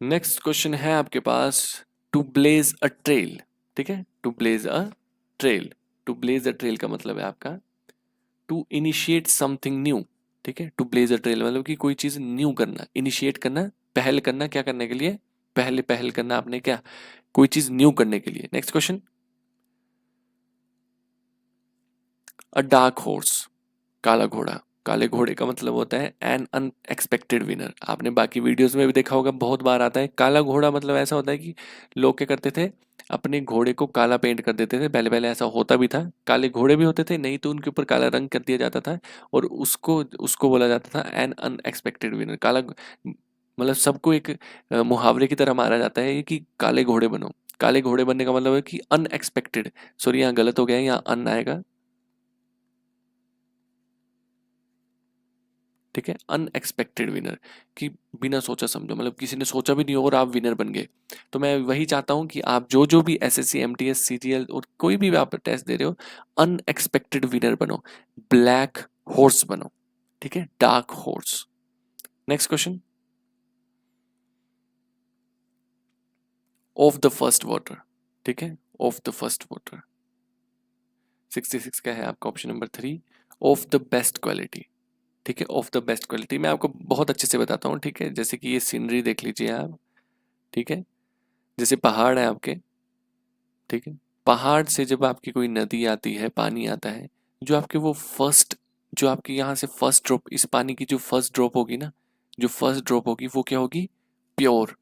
नेक्स्ट क्वेश्चन है आपके पास, टू ब्लेज अ ट्रेल। ठीक है, to blaze a trail, to blaze a trail का मतलब है आपका टू इनिशिएट समथिंग न्यू। ठीक है, टू ब्लेज अ ट्रेल मतलब कि कोई चीज न्यू करना, इनिशिएट करना, पहल करना, क्या करने के लिए, पहल करना आपने क्या, कोई चीज न्यू करने के लिए। नेक्स्ट क्वेश्चन, अ डार्क हॉर्स, काला घोड़ा। काले घोड़े का मतलब होता है एन अनएक्सपेक्टेड विनर। आपने बाकी वीडियोस में भी देखा होगा, बहुत बार आता है। काला घोड़ा मतलब ऐसा होता है कि लोग क्या करते थे, अपने घोड़े को काला पेंट कर देते थे। पहले पहले ऐसा होता भी था, काले घोड़े भी होते थे, नहीं तो उनके ऊपर काला रंग कर दिया जाता था और उसको उसको बोला जाता था एन अनएक्सपेक्टेड विनर। काला मतलब सबको एक मुहावरे की तरह मारा जाता है कि काले घोड़े बनो। काले घोड़े बनने का मतलब है कि अनएक्सपेक्टेड, सॉरी यहाँ गलत हो गया है, यहाँ अन आएगा, ठीक है, अनएक्सपेक्टेड विनर, कि बिना सोचा समझो, मतलब किसी ने सोचा भी नहीं हो और आप विनर बन गए। तो मैं वही चाहता हूं कि आप जो जो भी एसएससी एमटीएस सीजीएल और कोई भी आप टेस्ट दे रहे हो, अनएक्सपेक्टेड विनर बनो, ब्लैक हॉर्स बनो, ठीक है, dark horse. Next question, of the first water, ठीक है, ऑफ द फर्स्ट वाटर। 66 का है आपका option number 3, of the best quality, ठीक है, ऑफ द बेस्ट क्वालिटी। मैं आपको बहुत अच्छे से बताता हूँ, ठीक है, जैसे कि ये सीनरी देख लीजिए आप, ठीक है, जैसे पहाड़ है आपके, ठीक है, पहाड़ से जब आपकी कोई नदी आती है, पानी आता है, जो आपके वो फर्स्ट, जो आपके यहाँ से फर्स्ट ड्रॉप, इस पानी की जो फर्स्ट ड्रॉप होगी ना, जो फर्स्ट ड्रॉप होगी वो क्या होगी, प्योर,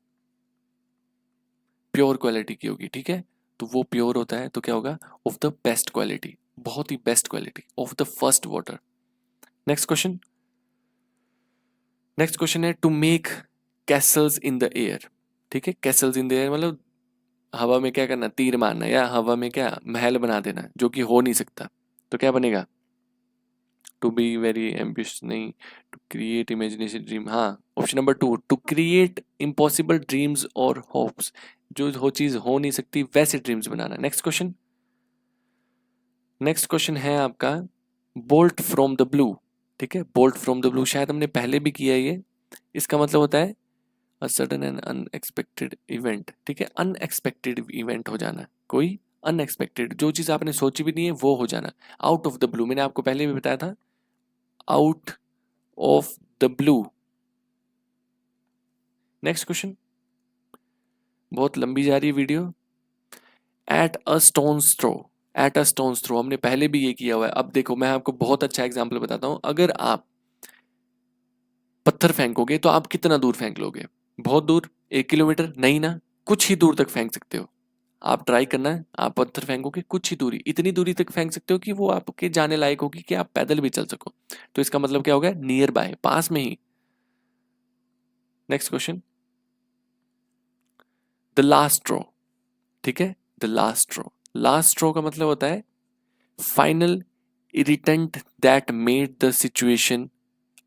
प्योर क्वालिटी की होगी, ठीक है। तो वो प्योर होता है तो क्या होगा, ऑफ द बेस्ट क्वालिटी, बहुत ही best quality, of the first water. Next question, next question है to make castles in the air, ठीक है, कैसल्स इन द एयर मतलब हवा में क्या करना, तीर मारना, या हवा में क्या महल बना देना, जो कि हो नहीं सकता। तो क्या बनेगा, टू बी वेरी एम्बिशियस नहीं, टू क्रिएट इमेजिनेशन ड्रीम, हाँ, option number 2, to create impossible dreams और होप्स, जो हो चीज हो नहीं सकती वैसे ड्रीम्स बनाना। नेक्स्ट क्वेश्चन, नेक्स्ट क्वेश्चन है आपका बोल्ट फ्रॉम द ब्लू, ठीक है, बोल्ट फ्रॉम द ब्लू शायद हमने पहले भी किया है ये। इसका मतलब होता है a sudden and unexpected event, ठीक है, अनएक्सपेक्टेड इवेंट हो जाना, कोई अनएक्सपेक्टेड, जो चीज आपने सोची भी नहीं है वो हो जाना, आउट ऑफ द ब्लू। मैंने आपको पहले भी बताया था, out of the blue. Next question, बहुत लंबी जा रही है video. At a stone's throw, at a stone's throw हमने पहले भी ये किया हुआ है। अब देखो मैं आपको बहुत अच्छा एग्जांपल बताता हूं, अगर आप पत्थर फेंकोगे तो आप कितना दूर फेंक लोगे, बहुत दूर, 1 किलोमीटर नहीं ना, कुछ ही दूर तक फेंक सकते हो। आप ट्राई करना है, आप पत्थर फेंकोगे कुछ ही दूरी, इतनी दूरी तक फेंक सकते हो कि वो आपके जाने लायक होगी कि आप पैदल भी चल सको। तो इसका मतलब क्या होगा, नियर बाय, पास में ही। Next question, the last draw, ठीक है, the last draw, last draw का मतलब होता है final irritant that made the situation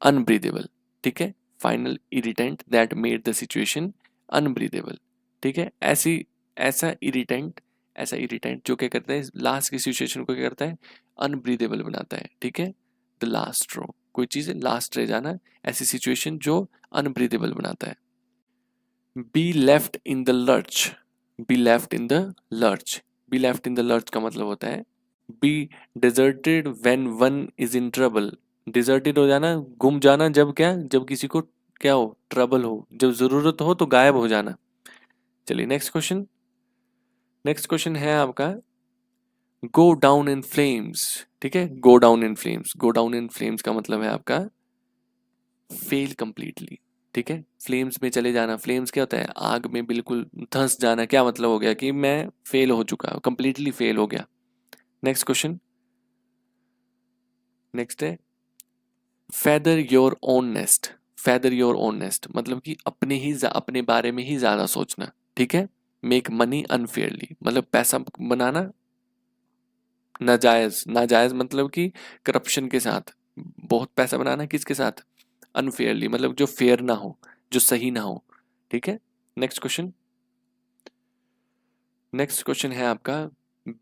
unbreathable, ठीक है, final irritant that made the situation unbreathable, ठीक है, ऐसी, ऐसा इरिटेंट, ऐसा इरिटेंट जो क्या करता है लास्ट की सिचुएशन को क्या करता है, अनब्रीदेबल बनाता है, ठीक है, द लास्ट ड्रॉ, कोई चीज लास्ट रह जाना, ऐसी सिचुएशन जो अनब्रीदेबल बनाता है। Be left in the lurch, be left in the lurch, be left in the lurch का मतलब होता है be deserted when one is in trouble, deserted हो जाना, गुम जाना, जब क्या, जब किसी को क्या हो, ट्रबल हो, जब जरूरत हो तो गायब हो जाना। चलिए नेक्स्ट क्वेश्चन, नेक्स्ट क्वेश्चन है आपका गो डाउन इन फ्लेम्स, ठीक है, go down in flames, go down in flames का मतलब है आपका फेल कंप्लीटली, ठीक है, फ्लेम्स में चले जाना, फ्लेम्स क्या होता है, आग में बिल्कुल धंस जाना, क्या मतलब हो गया कि मैं फेल हो चुका, कंप्लीटली फेल हो गया। नेक्स्ट क्वेश्चन, नेक्स्ट है feather your own nest, feather your own nest मतलब कि अपने ही अपने बारे में ही ज्यादा सोचना, ठीक है, मेक मनी अनफेयरली मतलब पैसा बनाना नाजायज, नाजायज मतलब कि करप्शन के साथ, बहुत पैसा बनाना किसके साथ, अनफेयरली मतलब जो फेयर ना हो, जो सही ना हो, ठीक है। नेक्स्ट क्वेश्चन, नेक्स्ट क्वेश्चन है आपका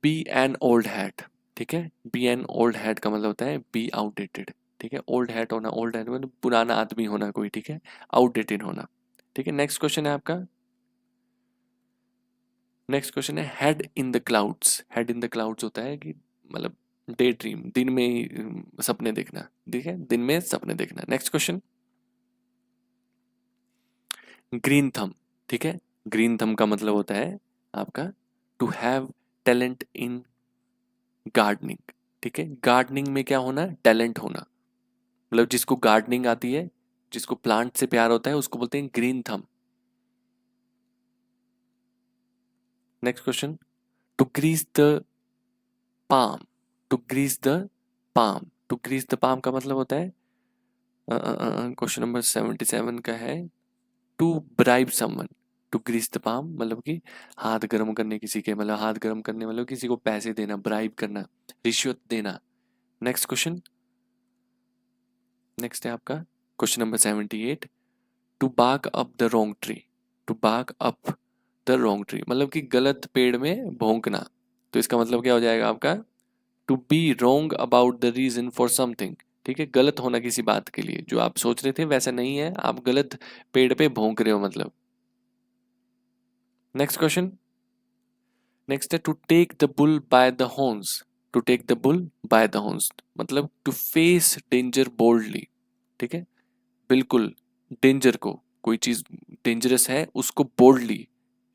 बी एन ओल्ड हैट, ठीक है, बी एन ओल्ड हैट का मतलब होता है बी आउटडेटेड, ठीक है, ओल्ड हैट होना, ओल्ड हैट मतलब पुराना आदमी होना कोई, ठीक है, आउटडेटेड होना, ठीक है। नेक्स्ट क्वेश्चन है आपका, नेक्स्ट क्वेश्चन है head in the clouds, head in the clouds होता है कि मतलब डे ड्रीम, दिन में ही सपने देखना, ठीक है, दिन में सपने देखना। नेक्स्ट क्वेश्चन, ग्रीन थंब, ठीक है, ग्रीन थंब का मतलब होता है आपका to have talent in gardening, ठीक है। गार्डनिंग में क्या होना, टैलेंट होना, मतलब जिसको गार्डनिंग आती है, जिसको प्लांट से प्यार होता है, उसको बोलते हैं green thumb. Next question, to grease the palm, to grease the palm, to grease the palm का मतलब होता है, क्वेश्चन नंबर 77 का है, to bribe someone, to grease the palm मतलब कि हाथ गर्म करने किसी के, मतलब हाथ गर्म करने मतलब किसी को पैसे देना, ब्राइब करना, रिश्वत देना। नेक्स्ट क्वेश्चन, नेक्स्ट है आपका question number 78, to bark up the wrong tree, to bark up the wrong tree मतलब कि गलत पेड़ में भौंकना। तो इसका मतलब क्या हो जाएगा आपका, to be wrong about the reason for something, ठीक है, गलत होना किसी बात के लिए, जो आप सोच रहे थे वैसा नहीं है, आप गलत पेड़ पे भौंक रहे हो मतलब। नेक्स्ट क्वेश्चन, नेक्स्ट है to take the bull by the horns, to take the bull by the horns मतलब टू फेस डेंजर बोल्डली, ठीक है, बिल्कुल डेंजर को, कोई चीज डेंजरस है उसको बोल्डली,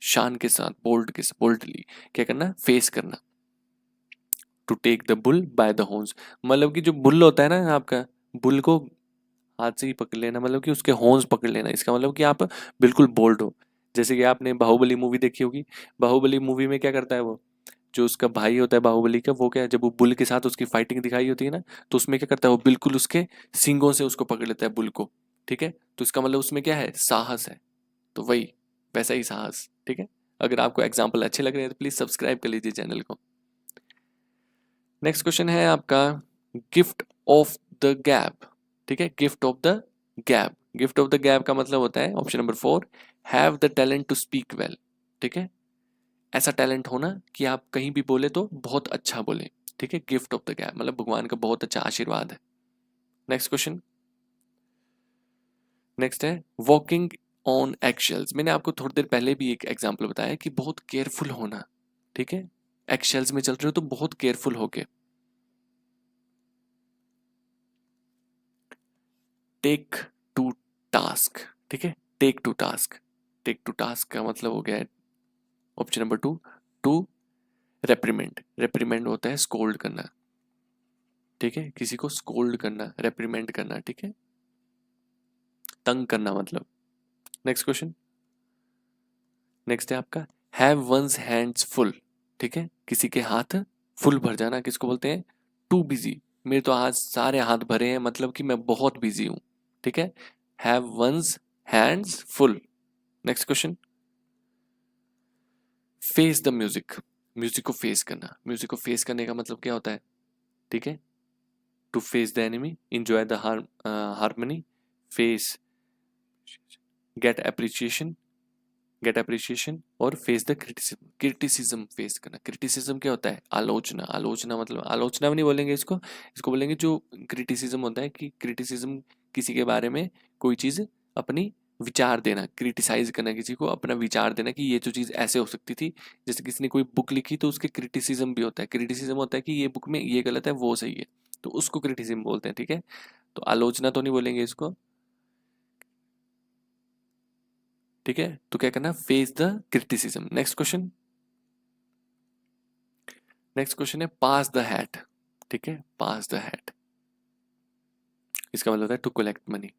शान के साथ, बोल्ड के साथ, बोल्डली क्या करना, फेस करना। To take the bull by the horns मतलब कि जो बुल होता है ना आपका, बुल को हाथ से ही पकड़ लेना, मतलब कि उसके हॉर्न्स पकड़ लेना, इसका मतलब कि आप बिल्कुल बोल्ड हो। जैसे कि आपने बाहुबली मूवी देखी होगी, बाहुबली मूवी में क्या करता है वो, जो उसका भाई होता है बाहुबली का, वो क्या है, जब वो बुल के साथ उसकी फाइटिंग दिखाई होती है ना, तो उसमें क्या करता है वो, बिल्कुल उसके सींगों से उसको पकड़ लेता है बुल को, ठीक है। तो इसका मतलब उसमें क्या है, साहस है, तो वही वैसा ही साहस, ठीक है। अगर आपको एग्जाम्पल अच्छे लग रहे हैं तो प्लीज सब्सक्राइब कर लीजिए चैनल को। नेक्स्ट क्वेश्चन है आपका, गिफ्ट ऑफ द गैप, ठीक है, gift of the gab, gift of the gab का मतलब होता है option number 4, have the talent to speak well, ठीक है, ऐसा टैलेंट होना कि आप कहीं भी बोले तो बहुत अच्छा बोले, ठीक है, गिफ्ट ऑफ द गैप मतलब भगवान का बहुत अच्छा आशीर्वाद है। नेक्स्ट क्वेश्चन, नेक्स्ट है वॉकिंग ऑन एक्शेल्स, मैंने आपको थोड़ी देर पहले भी एक एग्जांपल बताया कि बहुत केयरफुल होना, ठीक है, एक्शेल्स में चल रहे हो तो बहुत केयरफुल होके। टेक टू टास्क, ठीक है, take to task, take to task का मतलब हो गया है option number 2, to reprimand, reprimand होता है स्कोल्ड करना, ठीक है, किसी को स्कोल्ड करना, रेप्रीमेंड करना, ठीक है, तंग करना मतलब। नेक्स्ट क्वेश्चन, नेक्स्ट है आपका हैव वंस हैंड्स फुल, ठीक है, किसी के हाथ फुल भर जाना किसको बोलते हैं, टू बिजी, मेरे तो आज सारे हाथ भरे हैं मतलब कि मैं बहुत बिजी हूं, ठीक है, have one's hands full. Next question, face the music, music को फेस करना, म्यूजिक को फेस करने का मतलब क्या होता है, ठीक है, to face the enemy, enjoy the harmony, face, get appreciation, get appreciation और face the criticism, criticism face करना, क्रिटिसिज्म क्या होता है, आलोचना, आलोचना मतलब आलोचना भी नहीं बोलेंगे इसको, इसको बोलेंगे जो क्रिटिसिज्म होता है कि क्रिटिसिज्म किसी के बारे में कोई चीज अपनी विचार देना, क्रिटिसाइज करना किसी को, अपना विचार देना कि ये जो चीज़ ऐसे हो सकती थी, जैसे किसी ने कोई बुक लिखी तो उसके क्रिटिसिज्म भी होता है, क्रिटिसिज्म होता है कि ये बुक में ये गलत है वो सही है, तो उसको क्रिटिसिज्म बोलते हैं, ठीक है। तो आलोचना तो नहीं बोलेंगे इसको, ठीक है, तो क्या करना, face the criticism. Next question, next question है पास द हैट, ठीक है, पास द हैट, इसका मतलब होता है टू कलेक्ट मनी,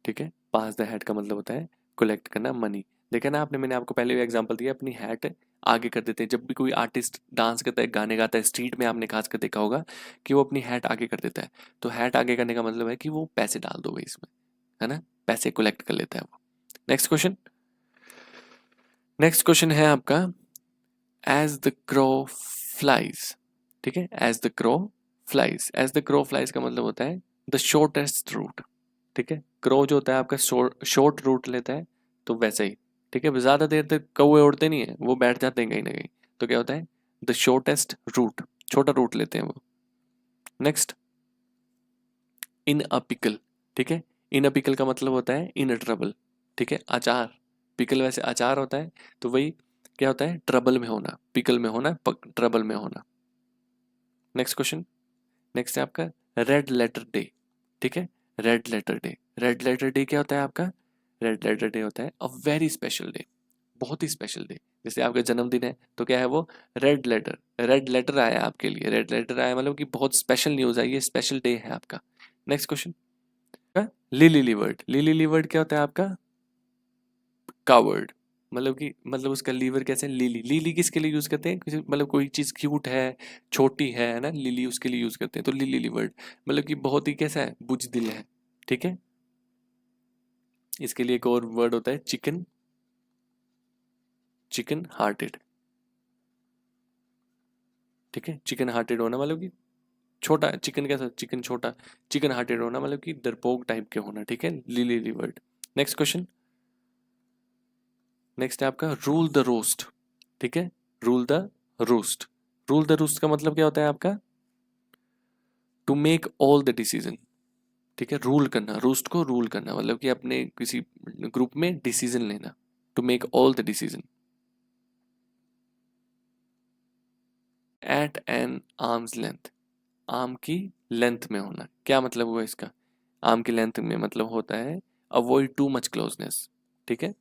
ठीक है, पास द हैट का मतलब होता है कलेक्ट करना मनी। देखा ना आपने, मैंने आपको पहले भी एग्जांपल दिया, अपनी हैट आगे कर देते हैं, जब भी कोई आर्टिस्ट डांस करता है, गाने गाता है स्ट्रीट में, आपने खास कर देखा होगा कि वो अपनी हैट आगे कर देता है, तो हैट आगे करने का मतलब है कि वो पैसे डाल दोगे इसमें, है ना, पैसे कलेक्ट कर लेता है वो। नेक्स्ट क्वेश्चन, नेक्स्ट क्वेश्चन है आपका एज द क्रो फ्लाइज, ठीक है, as the crow flies, as the crow flies का मतलब होता है द शॉर्टेस्ट रूट, ठीक है, क्रो जो होता है आपका शॉर्ट रूट लेता है, तो वैसे ही, ठीक है, ज्यादा देर तक कौवे उड़ते नहीं है, वो बैठ जाते हैं कहीं ना कहीं, तो क्या होता है द शॉर्टेस्ट रूट, छोटा रूट लेते हैं वो। नेक्स्ट, इन अ पिकल, ठीक है, इन अ पिकल का मतलब होता है इन अ ट्रबल, ठीक है, अचार, पिकल वैसे अचार होता है, तो वही क्या होता है, ट्रबल में होना, पिकल में होना, ट्रबल में होना। नेक्स्ट क्वेश्चन, नेक्स्ट है आपका रेड लेटर डे, ठीक है, red letter day, red letter day क्या होता है आपका, रेड लेटर डे होता है अ वेरी स्पेशल डे, बहुत ही स्पेशल डे। जैसे आपका जन्मदिन है तो क्या है वो, रेड लेटर, रेड लेटर आया आपके लिए, रेड लेटर आया मतलब कि बहुत स्पेशल न्यूज़ आई है, स्पेशल डे है आपका। नेक्स्ट क्वेश्चन, लिली लिवर्ड, लिली लिवर्ड क्या होता है आपका, कावर्ड, मतलब कि मतलब उसका लीवर कैसे, लिली, लिली किसके लिए यूज करते हैं, किसी मतलब कोई चीज क्यूट है, छोटी है ना, लिली उसके लिए यूज करते हैं, तो लिली लिवर्ड मतलब कि बहुत ही कैसा है, बुजदिल है। ठीक है, इसके लिए एक और वर्ड होता है चिकन, चिकन हार्टेड। ठीक है, चिकन हार्टेड होना मतलब कि छोटा, चिकन कैसा, चिकन छोटा, चिकन हार्टेड होना मतलब कि डरपोक टाइप के होना। ठीक है, lily livered. Next question, next है आपका रूल द रोस्ट। ठीक है, rule the roost, rule the roost का मतलब क्या होता है आपका, to make all the decision. ठीक है, रूल करना, रोस्ट को रूल करना मतलब कि अपने किसी ग्रुप में डिसीजन लेना, to make all the decision. At an arm's length, arm की लेंथ में होना, क्या मतलब हुआ इसका, आर्म की लेंथ में मतलब होता है अवॉइड टू मच क्लोजनेस। ठीक है,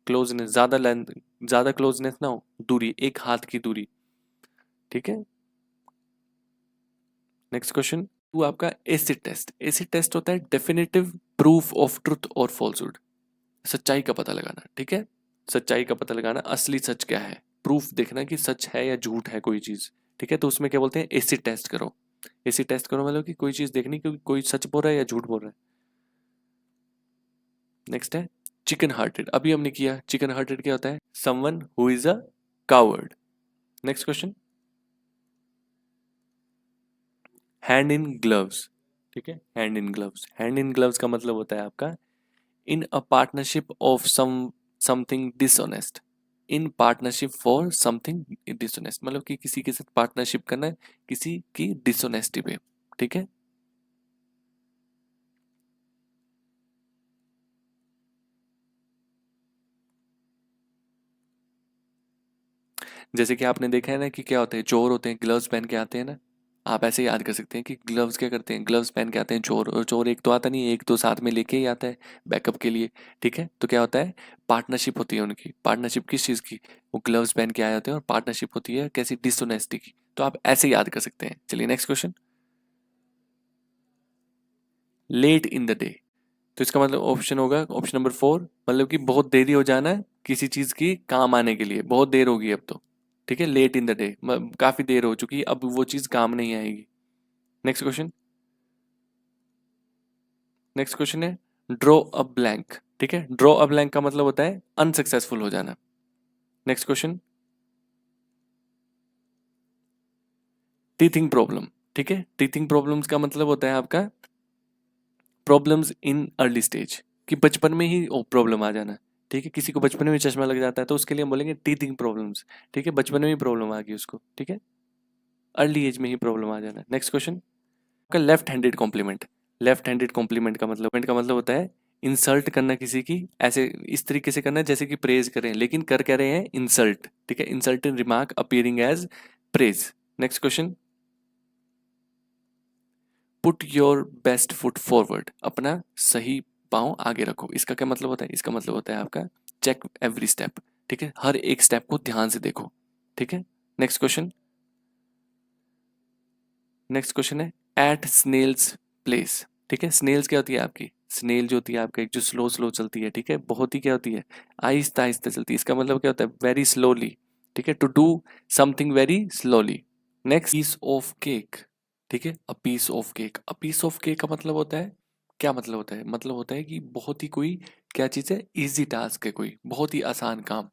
क्लोजनेस ज्यादा, लेंथ ज्यादा क्लोजनेस ना हो, दूरी, एक हाथ की दूरी। ठीक है, नेक्स्ट क्वेश्चन, वो आपका एसिड टेस्ट, एसिड टेस्ट होता है डेफिनेटिव प्रूफ ऑफ ट्रुथ और फॉल्सहुड, सच्चाई का पता लगाना। ठीक है, सच्चाई का पता लगाना, असली सच क्या है, प्रूफ देखना कि सच है या झूठ है कोई चीज। ठीक है, तो उसमें क्या बोलते हैं, एसिड टेस्ट करो, एसिड टेस्ट करो मतलब कि कोई चीज देखनी कि कोई सच बोल रहा है या झूठ बोल रहा है। नेक्स्ट है चिकन हार्टेड, अभी हमने किया, चिकन हार्टेड क्या होता है, someone who is a coward. Next question, hand in gloves. ठीक है, hand in gloves, hand in gloves का मतलब होता है आपका in a partnership of something dishonest, in partnership for something dishonest मतलब कि किसी के साथ पार्टनरशिप करना है किसी की डिसऑनेस्टी पे। ठीक है, जैसे कि आपने देखा है ना कि क्या होते हैं, चोर होते हैं ग्लव्स पहन के आते हैं ना, आप ऐसे याद कर सकते हैं कि ग्लव्स क्या करते हैं, ग्लव्स पहन के आते हैं चोर, और चोर एक तो आता नहीं है, एक तो साथ में लेके ही आता है बैकअप के लिए। ठीक है, तो क्या होता है, पार्टनरशिप होती है उनकी, पार्टनरशिप किस चीज़ की, वो ग्लव्स पहन के आए होते हैं, और पार्टनरशिप होती है कैसी, डिसऑनेस्टी की। तो आप ऐसे याद कर सकते हैं। चलिए next question, late in the day, तो इसका मतलब ऑप्शन होगा ऑप्शन नंबर 4, मतलब कि बहुत देरी हो जाना है किसी चीज़ की काम आने के लिए, बहुत देर होगी अब तो। ठीक है, लेट इन द डे काफ़ी देर हो चुकी है, अब वो चीज़ काम नहीं आएगी। नेक्स्ट क्वेश्चन, नेक्स्ट क्वेश्चन है ड्रॉ अ ब्लैंक। ठीक है, ड्रॉ अ ब्लैंक का मतलब होता है अनसक्सेसफुल हो जाना। Next question, teething problem. ठीक है, टीथिंग प्रॉब्लम्स का मतलब होता है आपका प्रॉब्लम्स इन अर्ली स्टेज, कि बचपन में ही प्रॉब्लम आ जाना। ठीक है, किसी को बचपन में ही चश्मा लग जाता है तो उसके लिए हम बोलेंगे टीथिंग प्रॉब्लम्स। ठीक है, बचपन में ही प्रॉब्लम आ गई उसको। ठीक है, अर्ली एज में ही प्रॉब्लम आ जाना। नेक्स्ट क्वेश्चन, आपका left handed compliment, left handed compliment का मतलब होता है इंसल्ट करना किसी की, ऐसे इस तरीके से करना जैसे कि प्रेज करें, लेकिन कर कह रहे हैं इंसल्ट। ठीक है, insulting remark appearing as praise. Next question, put your best foot forward, अपना सही पाँव आगे रखो, इसका क्या मतलब होता है, इसका मतलब होता है आपका चेक एवरी स्टेप। ठीक है, हर एक स्टेप को ध्यान से देखो। ठीक है, नेक्स्ट क्वेश्चन, नेक्स्ट क्वेश्चन है एट स्नेल्स प्लेस। ठीक है, स्नेल्स क्या होती है आपकी, स्नेल जो होती है आपका एक जो स्लो स्लो चलती है। ठीक है, बहुत ही क्या होती है, आहिस्ता आहिस्ता चलती है, इसका मतलब क्या होता है, वेरी स्लोली। ठीक है, to do something very slowly. Next, piece of cake. ठीक है, a piece of cake, a piece of cake का मतलब होता है, क्या मतलब होता है, मतलब होता है कि बहुत ही कोई क्या चीज़ है, इजी टास्क है, कोई बहुत ही आसान काम,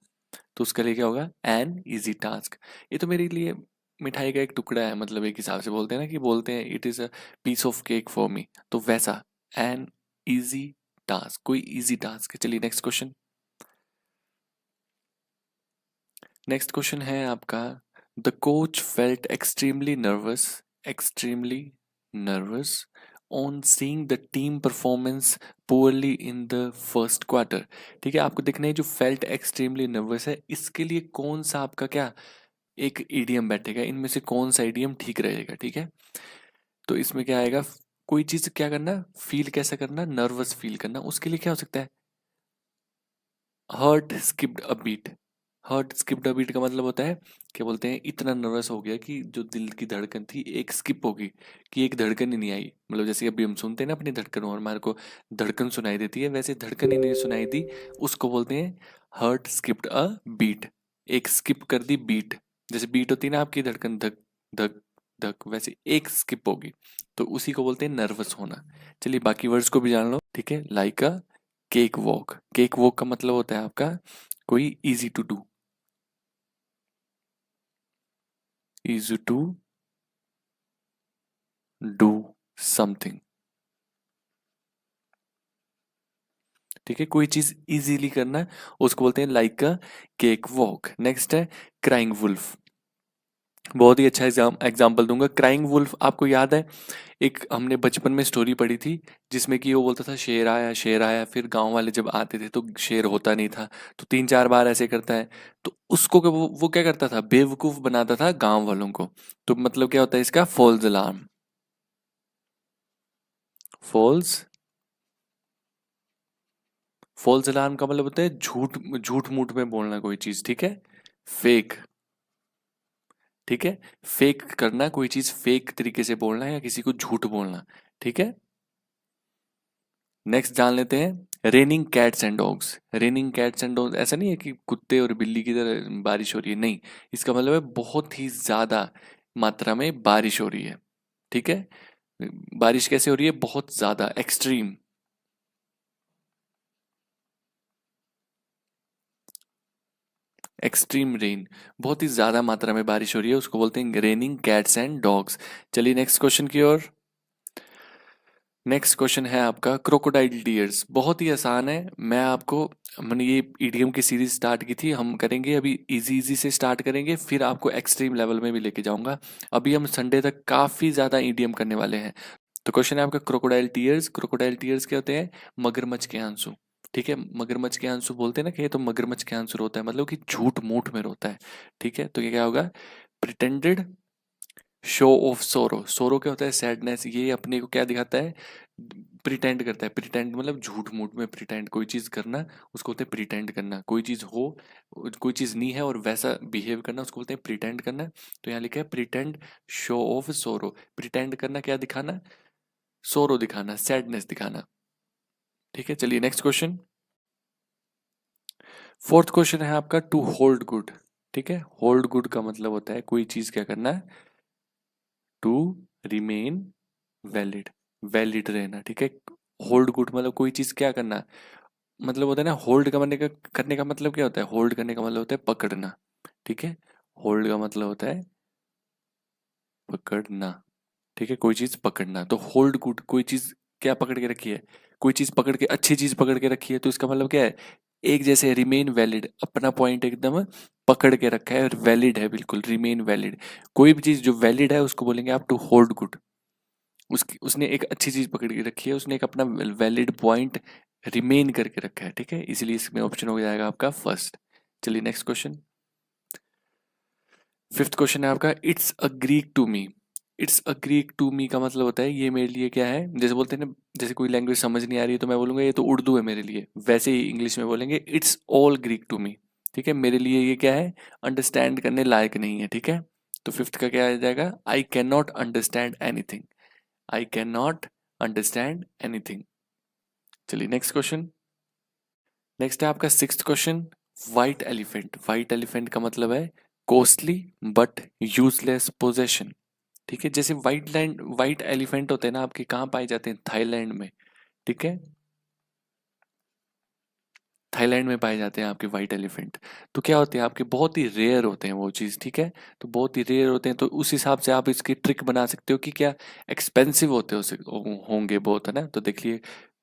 तो उसके लिए क्या होगा, एन इजी टास्क। ये तो मेरे लिए मिठाई का एक टुकड़ा है, मतलब एक हिसाब से बोलते हैं ना, कि बोलते हैं it is a piece of cake for me, तो वैसा एन इजी टास्क, कोई इजी टास्क है। चलिए नेक्स्ट क्वेश्चन, नेक्स्ट क्वेश्चन है आपका the coach felt extremely nervous on seeing the team performance poorly in the first quarter. ठीक है, आपको देखना है जो फेल्ट एक्सट्रीमली नर्वस है, इसके लिए कौन सा आपका क्या एक ईडियम बैठेगा, इनमें से कौन सा ईडियम ठीक रहेगा। ठीक है, तो इसमें क्या आएगा, कोई चीज़ क्या करना, फील कैसा करना, नर्वस फील करना, उसके लिए क्या हो सकता है, हर्ट स्किप्ड अ बीट। हर्ट स्किप्ड अ बीट का मतलब होता है, क्या बोलते हैं, इतना नर्वस हो गया कि जो दिल की धड़कन थी एक स्किप होगी, कि एक धड़कन ही नहीं आई। मतलब जैसे अभी हम सुनते हैं ना अपनी धड़कन, और हमारे को धड़कन सुनाई देती है, वैसे धड़कन ही नहीं सुनाई दी, उसको बोलते हैं हर्ट स्किप्ड अ बीट। एक स्किप कर दी बीट, जैसे बीट होती है ना आपकी धड़कन, धक धक धक, वैसे एक स्किप होगी, तो उसी को बोलते हैं नर्वस होना। चलिए बाकी वर्ड्स को भी जान लो, ठीक है। Like a cakewalk. Cakewalk का मतलब होता है आपका कोई easy to do, easy to do something, ठीक है, कोई चीज इजीली करना, उसको बोलते हैं like a cakewalk. Next है क्राइंग वुल्फ। बहुत ही अच्छा एग्जाम्पल दूंगा। क्राइंग वुल्फ आपको याद है, एक हमने बचपन में स्टोरी पढ़ी थी, जिसमें कि वो बोलता था शेर आया शेर आया, फिर गांव वाले जब आते थे तो शेर होता नहीं था, तो 3-4 बार ऐसे करता है, तो उसको वो क्या करता था, बेवकूफ बनाता था गांव वालों को। तो मतलब क्या होता है इसका, false alarm. False false alarm का मतलब होता है झूठ झूठ मूठ में बोलना कोई चीज, ठीक है, फेक, ठीक है, फेक करना कोई चीज, फेक तरीके से बोलना या किसी को झूठ बोलना, ठीक है। नेक्स्ट जान लेते हैं raining cats and dogs. Raining cats and dogs ऐसा नहीं है कि कुत्ते और बिल्ली की तरह बारिश हो रही है, नहीं, इसका मतलब है बहुत ही ज्यादा मात्रा में बारिश हो रही है, ठीक है। बारिश कैसे हो रही है, बहुत ज्यादा, एक्सट्रीम, एक्सट्रीम रेन, बहुत ही ज्यादा मात्रा में बारिश हो रही है, उसको बोलते हैं रेनिंग कैट्स एंड डॉग्स। चलिए नेक्स्ट क्वेश्चन की ओर। नेक्स्ट क्वेश्चन है आपका क्रोकोडाइल टीयर्स। बहुत ही आसान है, मैं आपको, मैंने ये ईडीएम की सीरीज स्टार्ट की थी, हम करेंगे अभी इजी इजी से स्टार्ट करेंगे, फिर आपको एक्सट्रीम लेवल में भी लेके जाऊंगा। अभी हम संडे तक काफी ज्यादा ईडीएम करने वाले हैं। तो क्वेश्चन है आपका क्रोकोडाइल टीयर्स। क्रोकोडाइल टीयर्स क्या होते हैं, मगरमच्छ के आंसू, ठीक है। मगरमच्छ के आंसू बोलते हैं ना कि ये तो मगरमच्छ के आंसू रोता है, मतलब कि झूठ मूठ में रोता है, ठीक है। तो ये क्या होगा, प्रिटेंडेड शो ऑफ सोरो। सोरो क्या होता है, सैडनेस, ये अपने को क्या दिखाता है, प्रिटेंड करता है। प्रिटेंड मतलब झूठ मूठ में प्रिटेंड कोई चीज करना, उसको बोलते हैं प्रिटेंड करना। कोई चीज हो, कोई चीज नहीं है और वैसा बिहेव करना, उसको बोलते हैं प्रिटेंड करना। तो यहाँ लिखा है प्रिटेंड शो ऑफ सोरो। प्रिटेंड करना क्या दिखाना, सोरो दिखाना, सैडनेस दिखाना, ठीक है। चलिए नेक्स्ट क्वेश्चन। फोर्थ क्वेश्चन है आपका टू होल्ड गुड, ठीक है। होल्ड गुड का मतलब होता है कोई चीज क्या करना है, टू रिमेन वैलिड, वैलिड रहना, ठीक है। होल्ड गुड मतलब कोई चीज क्या करना, मतलब होता है ना, होल्ड करने का मतलब क्या होता है, होल्ड करने का मतलब होता है पकड़ना, ठीक है। होल्ड का मतलब होता है पकड़ना, ठीक है, कोई चीज पकड़ना। तो होल्ड गुड, कोई चीज क्या पकड़ के रखी है, कोई चीज पकड़ के, अच्छी चीज पकड़ के रखी है, तो इसका मतलब क्या है, एक जैसे रिमेन वैलिड, अपना पॉइंट एकदम पकड़ के रखा है और वैलिड है, बिल्कुल रिमेन वैलिड। कोई भी चीज जो वैलिड है उसको बोलेंगे आप टू होल्ड गुड। उसकी, उसने एक अच्छी चीज पकड़ के रखी है, उसने एक अपना वैलिड पॉइंट रिमेन करके रखा है, ठीक है, इसलिए इसमें ऑप्शन हो जाएगा आपका फर्स्ट। चलिए नेक्स्ट क्वेश्चन। फिफ्थ क्वेश्चन है आपका it's a Greek to me. It's a Greek to me का मतलब होता है ये मेरे लिए क्या है, जैसे बोलते हैं ना, जैसे कोई लैंग्वेज समझ नहीं आ रही है तो मैं बोलूंगा ये तो उर्दू है मेरे लिए, वैसे ही इंग्लिश में बोलेंगे it's all Greek to me, ठीक है। मेरे लिए ये क्या है, अंडरस्टैंड करने लायक नहीं है, ठीक है। तो फिफ्थ का क्या आ जाएगा, I can not understand anything. I can not understand anything. चलिए नेक्स्ट क्वेश्चन। नेक्स्ट है आपका sixth question, white elephant. White elephant का मतलब है कॉस्टली बट यूजलेस पोजेशन, ठीक है। जैसे व्हाइट एलिफेंट होते हैं ना आपके, कहाँ पाए जाते हैं, थाईलैंड में, ठीक है। थाईलैंड में पाए जाते हैं आपके व्हाइट एलिफेंट। तो क्या होते हैं आपके, बहुत ही रेयर होते हैं वो चीज़, ठीक है। तो बहुत ही रेयर होते हैं, तो उस हिसाब से आप इसकी ट्रिक बना सकते हो कि क्या एक्सपेंसिव होते होंगे बहुत, है ना। तो देखिए,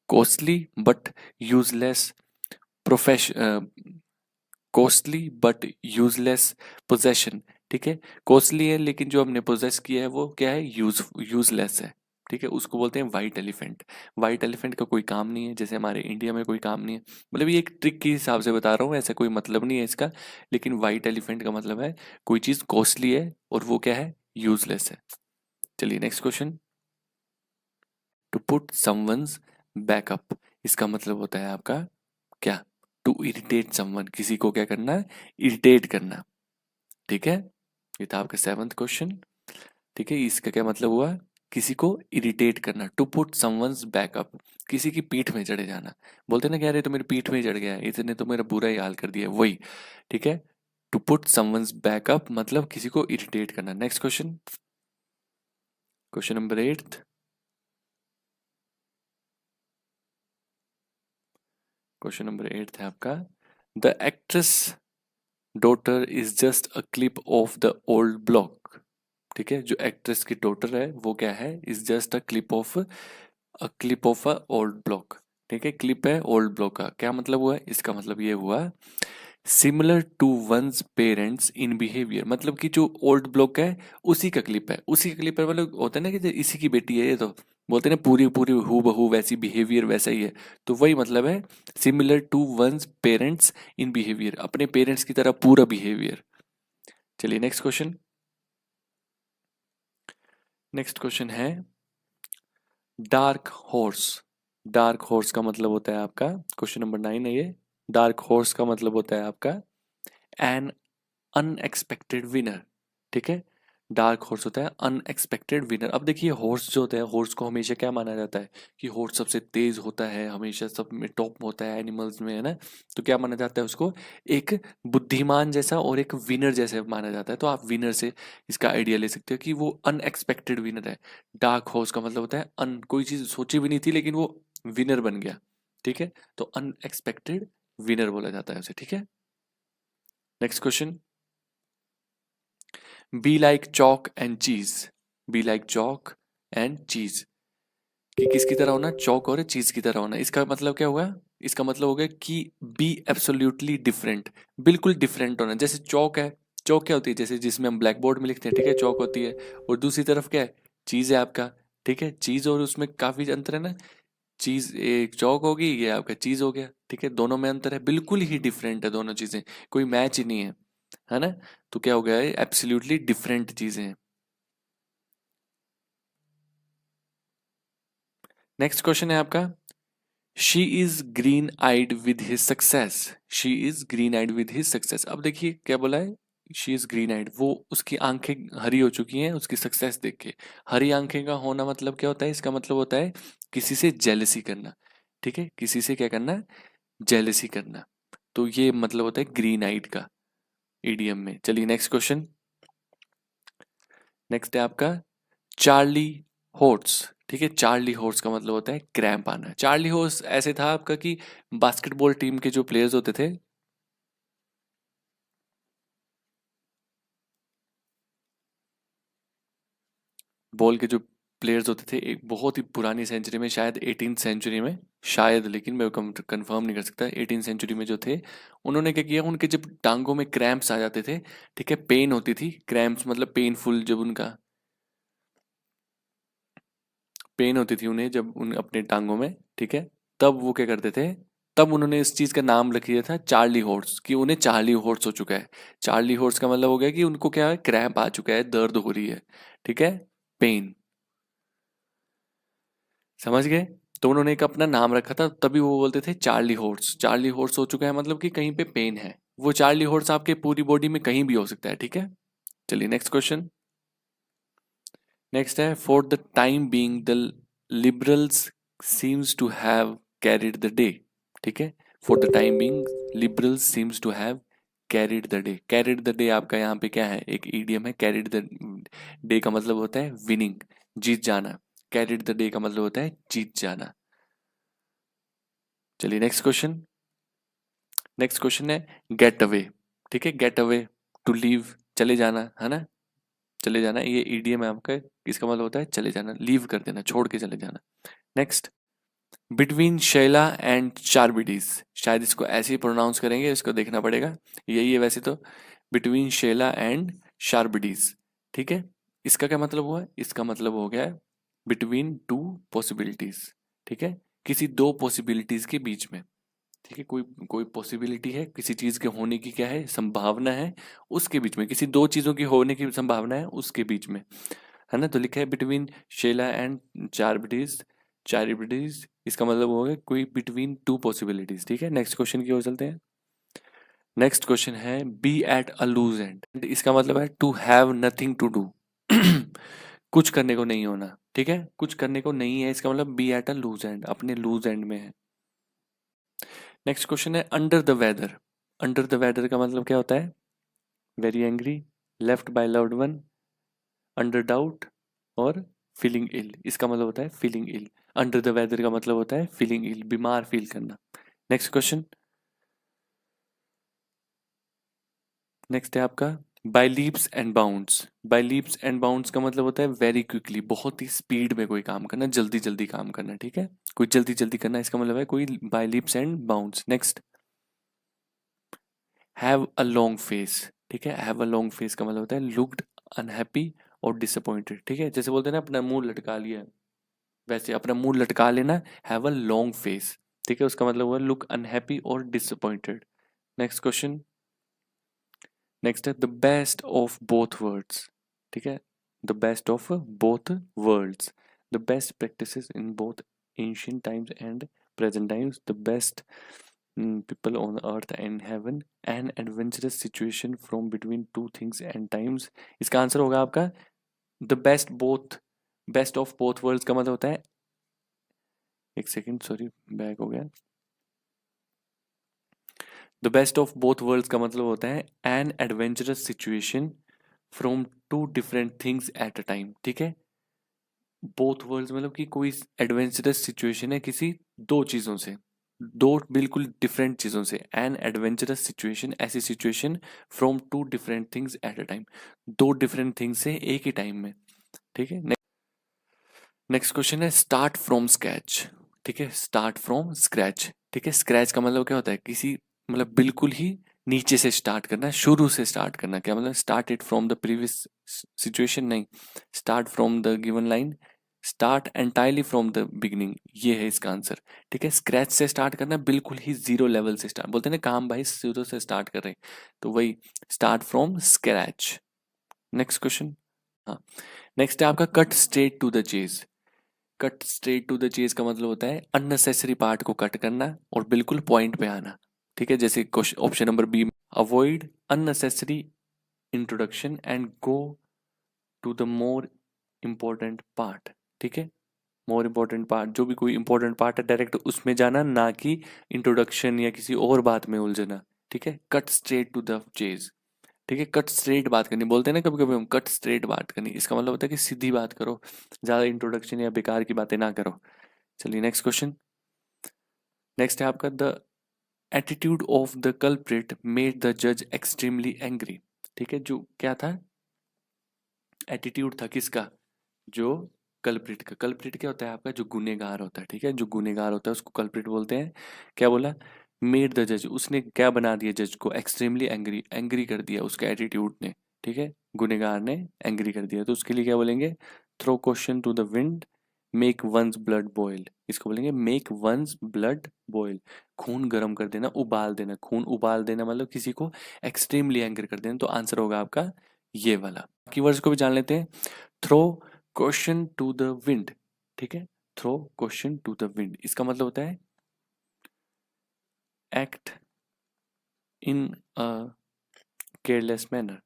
costly but useless profess costly but useless possession, ठीक है। कॉस्टली है लेकिन जो हमने पोजेस किया है वो क्या है, यूजलेस है, ठीक है, उसको बोलते हैं व्हाइट एलिफेंट। व्हाइट एलिफेंट का कोई काम नहीं है, जैसे हमारे इंडिया में कोई काम नहीं है, मतलब ये एक ट्रिक के हिसाब से बता रहा हूँ, ऐसा कोई मतलब नहीं है इसका। लेकिन व्हाइट एलिफेंट का मतलब है कोई चीज कॉस्टली है और वो क्या है, यूजलेस है। चलिए next question. To put someone's back up, इसका मतलब होता है आपका क्या, टू टू इरिटेट समवन, किसी को क्या करना, इरिटेट करना। ठीक है, ये था आपका 7th क्वेश्चन। ठीक है, इसका क्या मतलब हुआ, किसी को इरिटेट करना। To put someone's back up, किसी की पीठ में चढ़े जाना। बोलते ना कि अरे तो मेरी पीठ में ही चढ़ गया है, इसने तो मेरा बुरा ही हाल कर दिया, वही। ठीक है, to put someone's back up मतलब किसी को इरिटेट करना। Next question, question number 8। Question number 8 है आपका, the actress daughter is just a क्लिप ऑफ द ओल्ड ब्लॉक। ठीक है, जो एक्ट्रेस की डॉटर है वो क्या है, इज जस्ट अ क्लिप ऑफ अ ओल्ड ब्लॉक। ठीक है, क्लिप है ओल्ड ब्लॉक का, क्या मतलब हुआ, इसका मतलब ये हुआ similar to one's parents in behaviour, मतलब कि जो ओल्ड ब्लॉक है उसी का क्लिप है, उसी का क्लिप है, मतलब होता है ना कि इसी की बेटी है ये, तो बोलते हैं ना पूरी पूरी हू बहू वैसी बिहेवियर वैसा ही है, तो वही मतलब है similar to one's parents in behaviour, अपने पेरेंट्स की तरह पूरा बिहेवियर। चलिए नेक्स्ट क्वेश्चन। नेक्स्ट क्वेश्चन है डार्क हॉर्स। डार्क हॉर्स का मतलब होता है आपका, क्वेश्चन नंबर 9 है ये। डार्क हॉर्स का मतलब होता है आपका एन अनएक्सपेक्टेड विनर। ठीक है, डार्क हॉर्स होता है अनएक्सपेक्टेड विनर। अब देखिए हॉर्स जो होता है, हॉर्स को हमेशा क्या माना जाता है कि हॉर्स सबसे तेज होता है, हमेशा सब में टॉप में होता है एनिमल्स में, है ना। तो क्या माना जाता है उसको, एक बुद्धिमान जैसा और एक विनर जैसे माना जाता है। तो आप विनर से इसका आइडिया ले सकते हो कि वो अनएक्सपेक्टेड विनर है। डार्क हॉर्स का मतलब होता है कोई चीज सोची भी नहीं थी लेकिन वो विनर बन गया। ठीक है, तो अनएक्सपेक्टेड विनर बोला जाता है उसे। ठीक है, next question, be like chalk and चीज। बी लाइक चॉक एंड चीज, कि किसकी तरह होना, चौक और चीज की तरह होना। इसका मतलब क्या हुआ, इसका मतलब हो गया कि बी एब्सोल्युटली डिफरेंट, बिल्कुल डिफरेंट होना। जैसे चौक है, चौक क्या होती है, जैसे जिसमें हम ब्लैक बोर्ड में लिखते हैं, ठीक है, चौक होती है। और दूसरी तरफ क्या है, चीज है आपका। ठीक है, चीज और उसमें काफी अंतर है ना। चीज एक चौक होगी, ये आपका चीज हो गया। ठीक है, दोनों में अंतर है, बिल्कुल ही डिफरेंट है दोनों चीजें, कोई मैच ही नहीं है ना। तो क्या हो गया है, एब्सोल्युटली डिफरेंट चीजें हैं। नेक्स्ट क्वेश्चन है आपका, she is green eyed with his success. She is green eyed with his success. अब देखिए क्या बोला है, शी इज ग्रीन आइड, वो उसकी आंखें हरी हो चुकी हैं उसकी सक्सेस देख के। हरी आंखें का होना मतलब क्या होता है, इसका मतलब होता है किसी से जेलसी करना। ठीक है, किसी से क्या करना, जेलसी करना। तो ये मतलब होता है ग्रीन आइड का ईडीएम में। चलिए नेक्स्ट क्वेश्चन। नेक्स्ट है आपका चार्ली हॉर्स। ठीक है, चार्ली हॉर्स का मतलब होता है क्रैम्प आना। चार्ली हॉर्स ऐसे था आपका कि बास्केटबॉल टीम के जो प्लेयर्स होते थे, बॉल के जो प्लेयर्स होते थे, एक बहुत ही पुरानी सेंचुरी में, शायद 18th सेंचुरी में, शायद, लेकिन मैं कंफर्म नहीं कर सकता, 18th सेंचुरी में जो थे, उन्होंने क्या किया, उनके जब टांगों में क्रैम्प्स आ जाते थे, ठीक है, पेन होती थी, क्रैम्प्स मतलब पेनफुल, जब उनका पेन होती थी उन्हें जब उन अपने टांगों में, ठीक है, तब वो क्या करते थे, तब उन्होंने इस चीज का नाम रख दिया था चार्ली हॉर्स, कि उन्हें चार्ली हॉर्स हो चुका है। चार्ली हॉर्स का मतलब हो गया कि उनको क्या है, क्रैम्प आ चुका है, दर्द हो रही है। ठीक है, पेन, समझ गए। तो उन्होंने एक अपना नाम रखा था, तभी वो बोलते थे चार्ली हॉर्स। चार्ली हॉर्स हो चुका है मतलब कि कहीं पे पेन है। वो चार्ली हॉर्स आपके पूरी बॉडी में कहीं भी हो सकता है। ठीक है, चलिए नेक्स्ट क्वेश्चन। नेक्स्ट है, for the time being the liberals seems to have carried the day. ठीक है, for the time being liberals seems to have carried the day. Carried the day आपका यहाँ पे क्या है, एक ईडियम है। कैरिड द डे का मतलब होता है विनिंग, जीत जाना। कैरिड द डे का मतलब होता है जीत जाना। चलिए नेक्स्ट क्वेश्चन। नेक्स्ट क्वेश्चन है गेट अवे। ठीक है, गेट अवे, टू लीव, चले जाना, है ना। चले जाना, ये ईडीएम है आपका, इसका मतलब होता है चले जाना, लीव कर देना, छोड़ के चले जाना। Next, between Scylla and Charybdis. शायद इसको ऐसे ही प्रोनाउंस करेंगे, इसको देखना पड़ेगा, यही है वैसे तो। Between Scylla and Charybdis. ठीक है, इसका क्या मतलब हुआ, इसका मतलब हो गया बिटवीन टू पॉसिबिलिटीज। ठीक है, किसी दो पॉसिबिलिटीज के बीच में। ठीक है, कोई कोई पॉसिबिलिटी है, किसी चीज के होने की क्या है, संभावना है, उसके बीच में, किसी दो चीजों की होने की संभावना है उसके बीच में, है ना। तो लिखा है बिटवीन शेला एंड चारबिडीज। चारबिडीज इसका मतलब हो गया कोई बिटवीन टू पॉसिबिलिटीज। ठीक है, नेक्स्ट क्वेश्चन की ओर चलते हैं। नेक्स्ट क्वेश्चन है be at a loose end, इसका मतलब है to have nothing to do. कुछ करने को नहीं होना, ठीक है, कुछ करने को नहीं है, इसका मतलब be at a loose end, अपने लूज एंड में है। नेक्स्ट क्वेश्चन है under the weather. Under the weather का मतलब क्या होता है? Very angry, left by loved one, under doubt और फीलिंग इल। इसका मतलब होता है feeling ill. Under the weather का मतलब होता है फीलिंग इल, बीमार फील करना। नेक्स्ट क्वेश्चन, नेक्स्ट है आपका by leaps and bounds. By leaps and bounds का मतलब होता है वेरी क्विकली, बहुत ही स्पीड में कोई काम करना, जल्दी जल्दी काम करना, ठीक है, कोई जल्दी जल्दी करना, इसका मतलब है कोई by leaps and bounds. Next, have a long face, ठीक है, हैव अ लॉन्ग फेस का मतलब होता है लुक्ड अनहैप्पी और डिसअपॉइंटेड, ठीक है, जैसे बोलते हैं ना अपना मुंह लटका लिया, वैसे अपना मुंह लटका लेना, हैव अ लॉन्ग फेस, ठीक है, उसका मतलब हुआ लुक अनहैप्पी और डिसअपॉइंटेड। नेक्स्ट क्वेश्चन, नेक्स्ट है the best of both words, ठीक है, the best of both world's, the best practices in both ancient times and present times, the best people on earth and heaven, an adventurous situation from between two things and times। इसका answer होगा आपका the best both, best of both worlds का मतलब होता है, एक second sorry back हो गया, the best of both worlds का मतलब होता है an adventurous situation from two different things at a time, ठीक है, बोथ वर्ल्ड्स मतलब कि कोई एडवेंचरस सिचुएशन है किसी दो चीजों से, दो बिल्कुल डिफरेंट चीजों से, एन एडवेंचरस सिचुएशन, ऐसी situation from two different things at a time, दो डिफरेंट थिंग्स से एक ही टाइम में, ठीक है। नेक्स्ट क्वेश्चन है स्टार्ट फ्रॉम स्क्रैच, ठीक है, स्टार्ट फ्रॉम स्क्रैच, ठीक है, स्क्रैच का मतलब क्या होता है, किसी मतलब बिल्कुल ही नीचे से स्टार्ट करना, शुरू से स्टार्ट करना, क्या मतलब start it from the previous situation नहीं, start from the given line, start entirely from the beginning, ये है इसका आंसर, ठीक है, स्क्रैच से स्टार्ट करना, बिल्कुल ही जीरो लेवल से स्टार्ट, बोलते हैं ना काम भाई जीरो से स्टार्ट कर रहे हैं, तो वही start from scratch. Next question, हाँ, नेक्स्ट है आपका cut straight to the chase. Cut straight to the chase का मतलब होता है अननेसेसरी पार्ट को कट करना और बिल्कुल पॉइंट पे आना, ठीक है, जैसे option number B, avoid unnecessary introduction and go to the more important part, ठीक है, मोर इम्पोर्टेंट पार्ट, जो भी कोई इंपॉर्टेंट पार्ट है डायरेक्ट उसमें जाना, ना कि इंट्रोडक्शन या किसी और बात में उलझना, ठीक है, cut straight to the chase, ठीक है, कट स्ट्रेट बात करनी, बोलते हैं ना कभी कभी हम कट स्ट्रेट बात करनी, इसका मतलब होता है कि सीधी बात करो, ज्यादा इंट्रोडक्शन या बेकार की बातें ना करो। चलिए नेक्स्ट क्वेश्चन, नेक्स्ट है आपका the attitude of the culprit made the जज एक्सट्रीमली एंग्री, ठीक है, जो क्या था, एटीट्यूड था किसका, जो कल्प्रिट का, कल्प्रिट क्या होता है आपका, जो गुनेगार होता है, ठीक है, जो गुनेगार होता है उसको कल्प्रिट बोलते हैं। क्या बोला, मेड द जज, उसने क्या बना दिया जज को, एक्सट्रीमली एंग्री, एंग्री कर दिया उसका एटीट्यूड ने, ठीक है, गुनेगार ने एंग्री कर दिया, तो उसके लिए क्या बोलेंगे, throw question to the wind, make one's blood boil, इसको बोलेंगे मेक वंस ब्लड बॉयल, खून गर्म कर देना, उबाल देना, खून उबाल देना मतलब किसी को एक्सट्रीमली एंग्री कर देना, तो आंसर होगा आपका ये वाला। कीवर्ड्स को भी जान लेते हैं, throw question to the wind, ठीक है, throw question to the wind, इसका मतलब होता है act in a careless manner,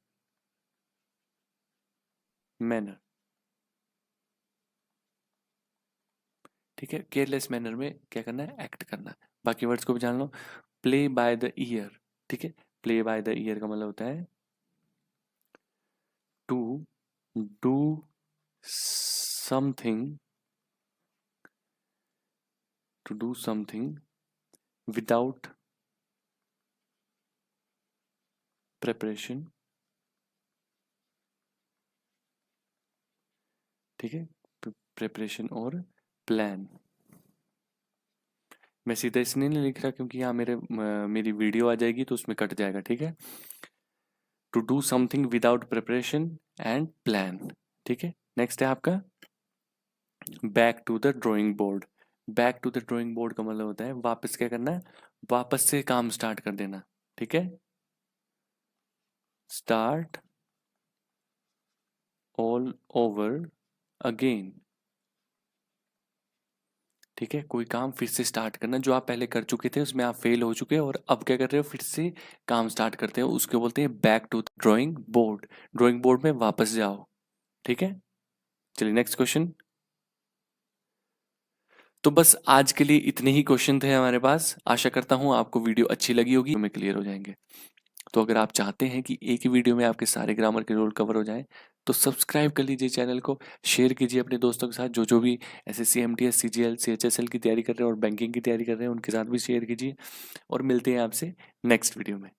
ठीक है, केयरलेस मैनर में क्या करना है, एक्ट करना। बाकी वर्ड्स को भी जान लो, प्ले बाय द ईयर, ठीक है, प्ले बाय द ईयर का मतलब होता है to do something, to do something without preparation, ठीक है, प्रिपरेशन और प्लान। मैं सीधा इसलिए नहीं लिख रहा क्योंकि यहाँ मेरी वीडियो आ जाएगी तो उसमें कट जाएगा, ठीक है, to do something without preparation and plan, ठीक है। नेक्स्ट है आपका back to the drawing board. Back to the drawing board का मतलब होता है वापस क्या करना है, वापस से काम स्टार्ट कर देना, ठीक है, स्टार्ट ऑल ओवर अगेन, ठीक है, कोई काम फिर से स्टार्ट करना, जो आप पहले कर चुके थे उसमें आप फेल हो चुके हैं और अब क्या कर रहे हो, फिर से काम स्टार्ट करते हो, उसको बोलते हैं back to drawing board. Drawing board में वापस जाओ। ठीक है, चलिए नेक्स्ट क्वेश्चन। तो बस आज के लिए इतने ही क्वेश्चन थे हमारे पास। आशा करता हूँ आपको वीडियो अच्छी लगी होगी, हमें क्लियर हो जाएंगे। तो अगर आप चाहते हैं कि एक ही वीडियो में आपके सारे ग्रामर के रूल कवर हो जाएं, तो सब्सक्राइब कर लीजिए चैनल को, शेयर कीजिए अपने दोस्तों के साथ, जो जो भी एसएससी, एमटीएस, सीजीएल, सीएचएसएल की तैयारी कर रहे हैं और बैंकिंग की तैयारी कर रहे हैं, उनके साथ भी शेयर कीजिए। और मिलते हैं आपसे नेक्स्ट वीडियो में।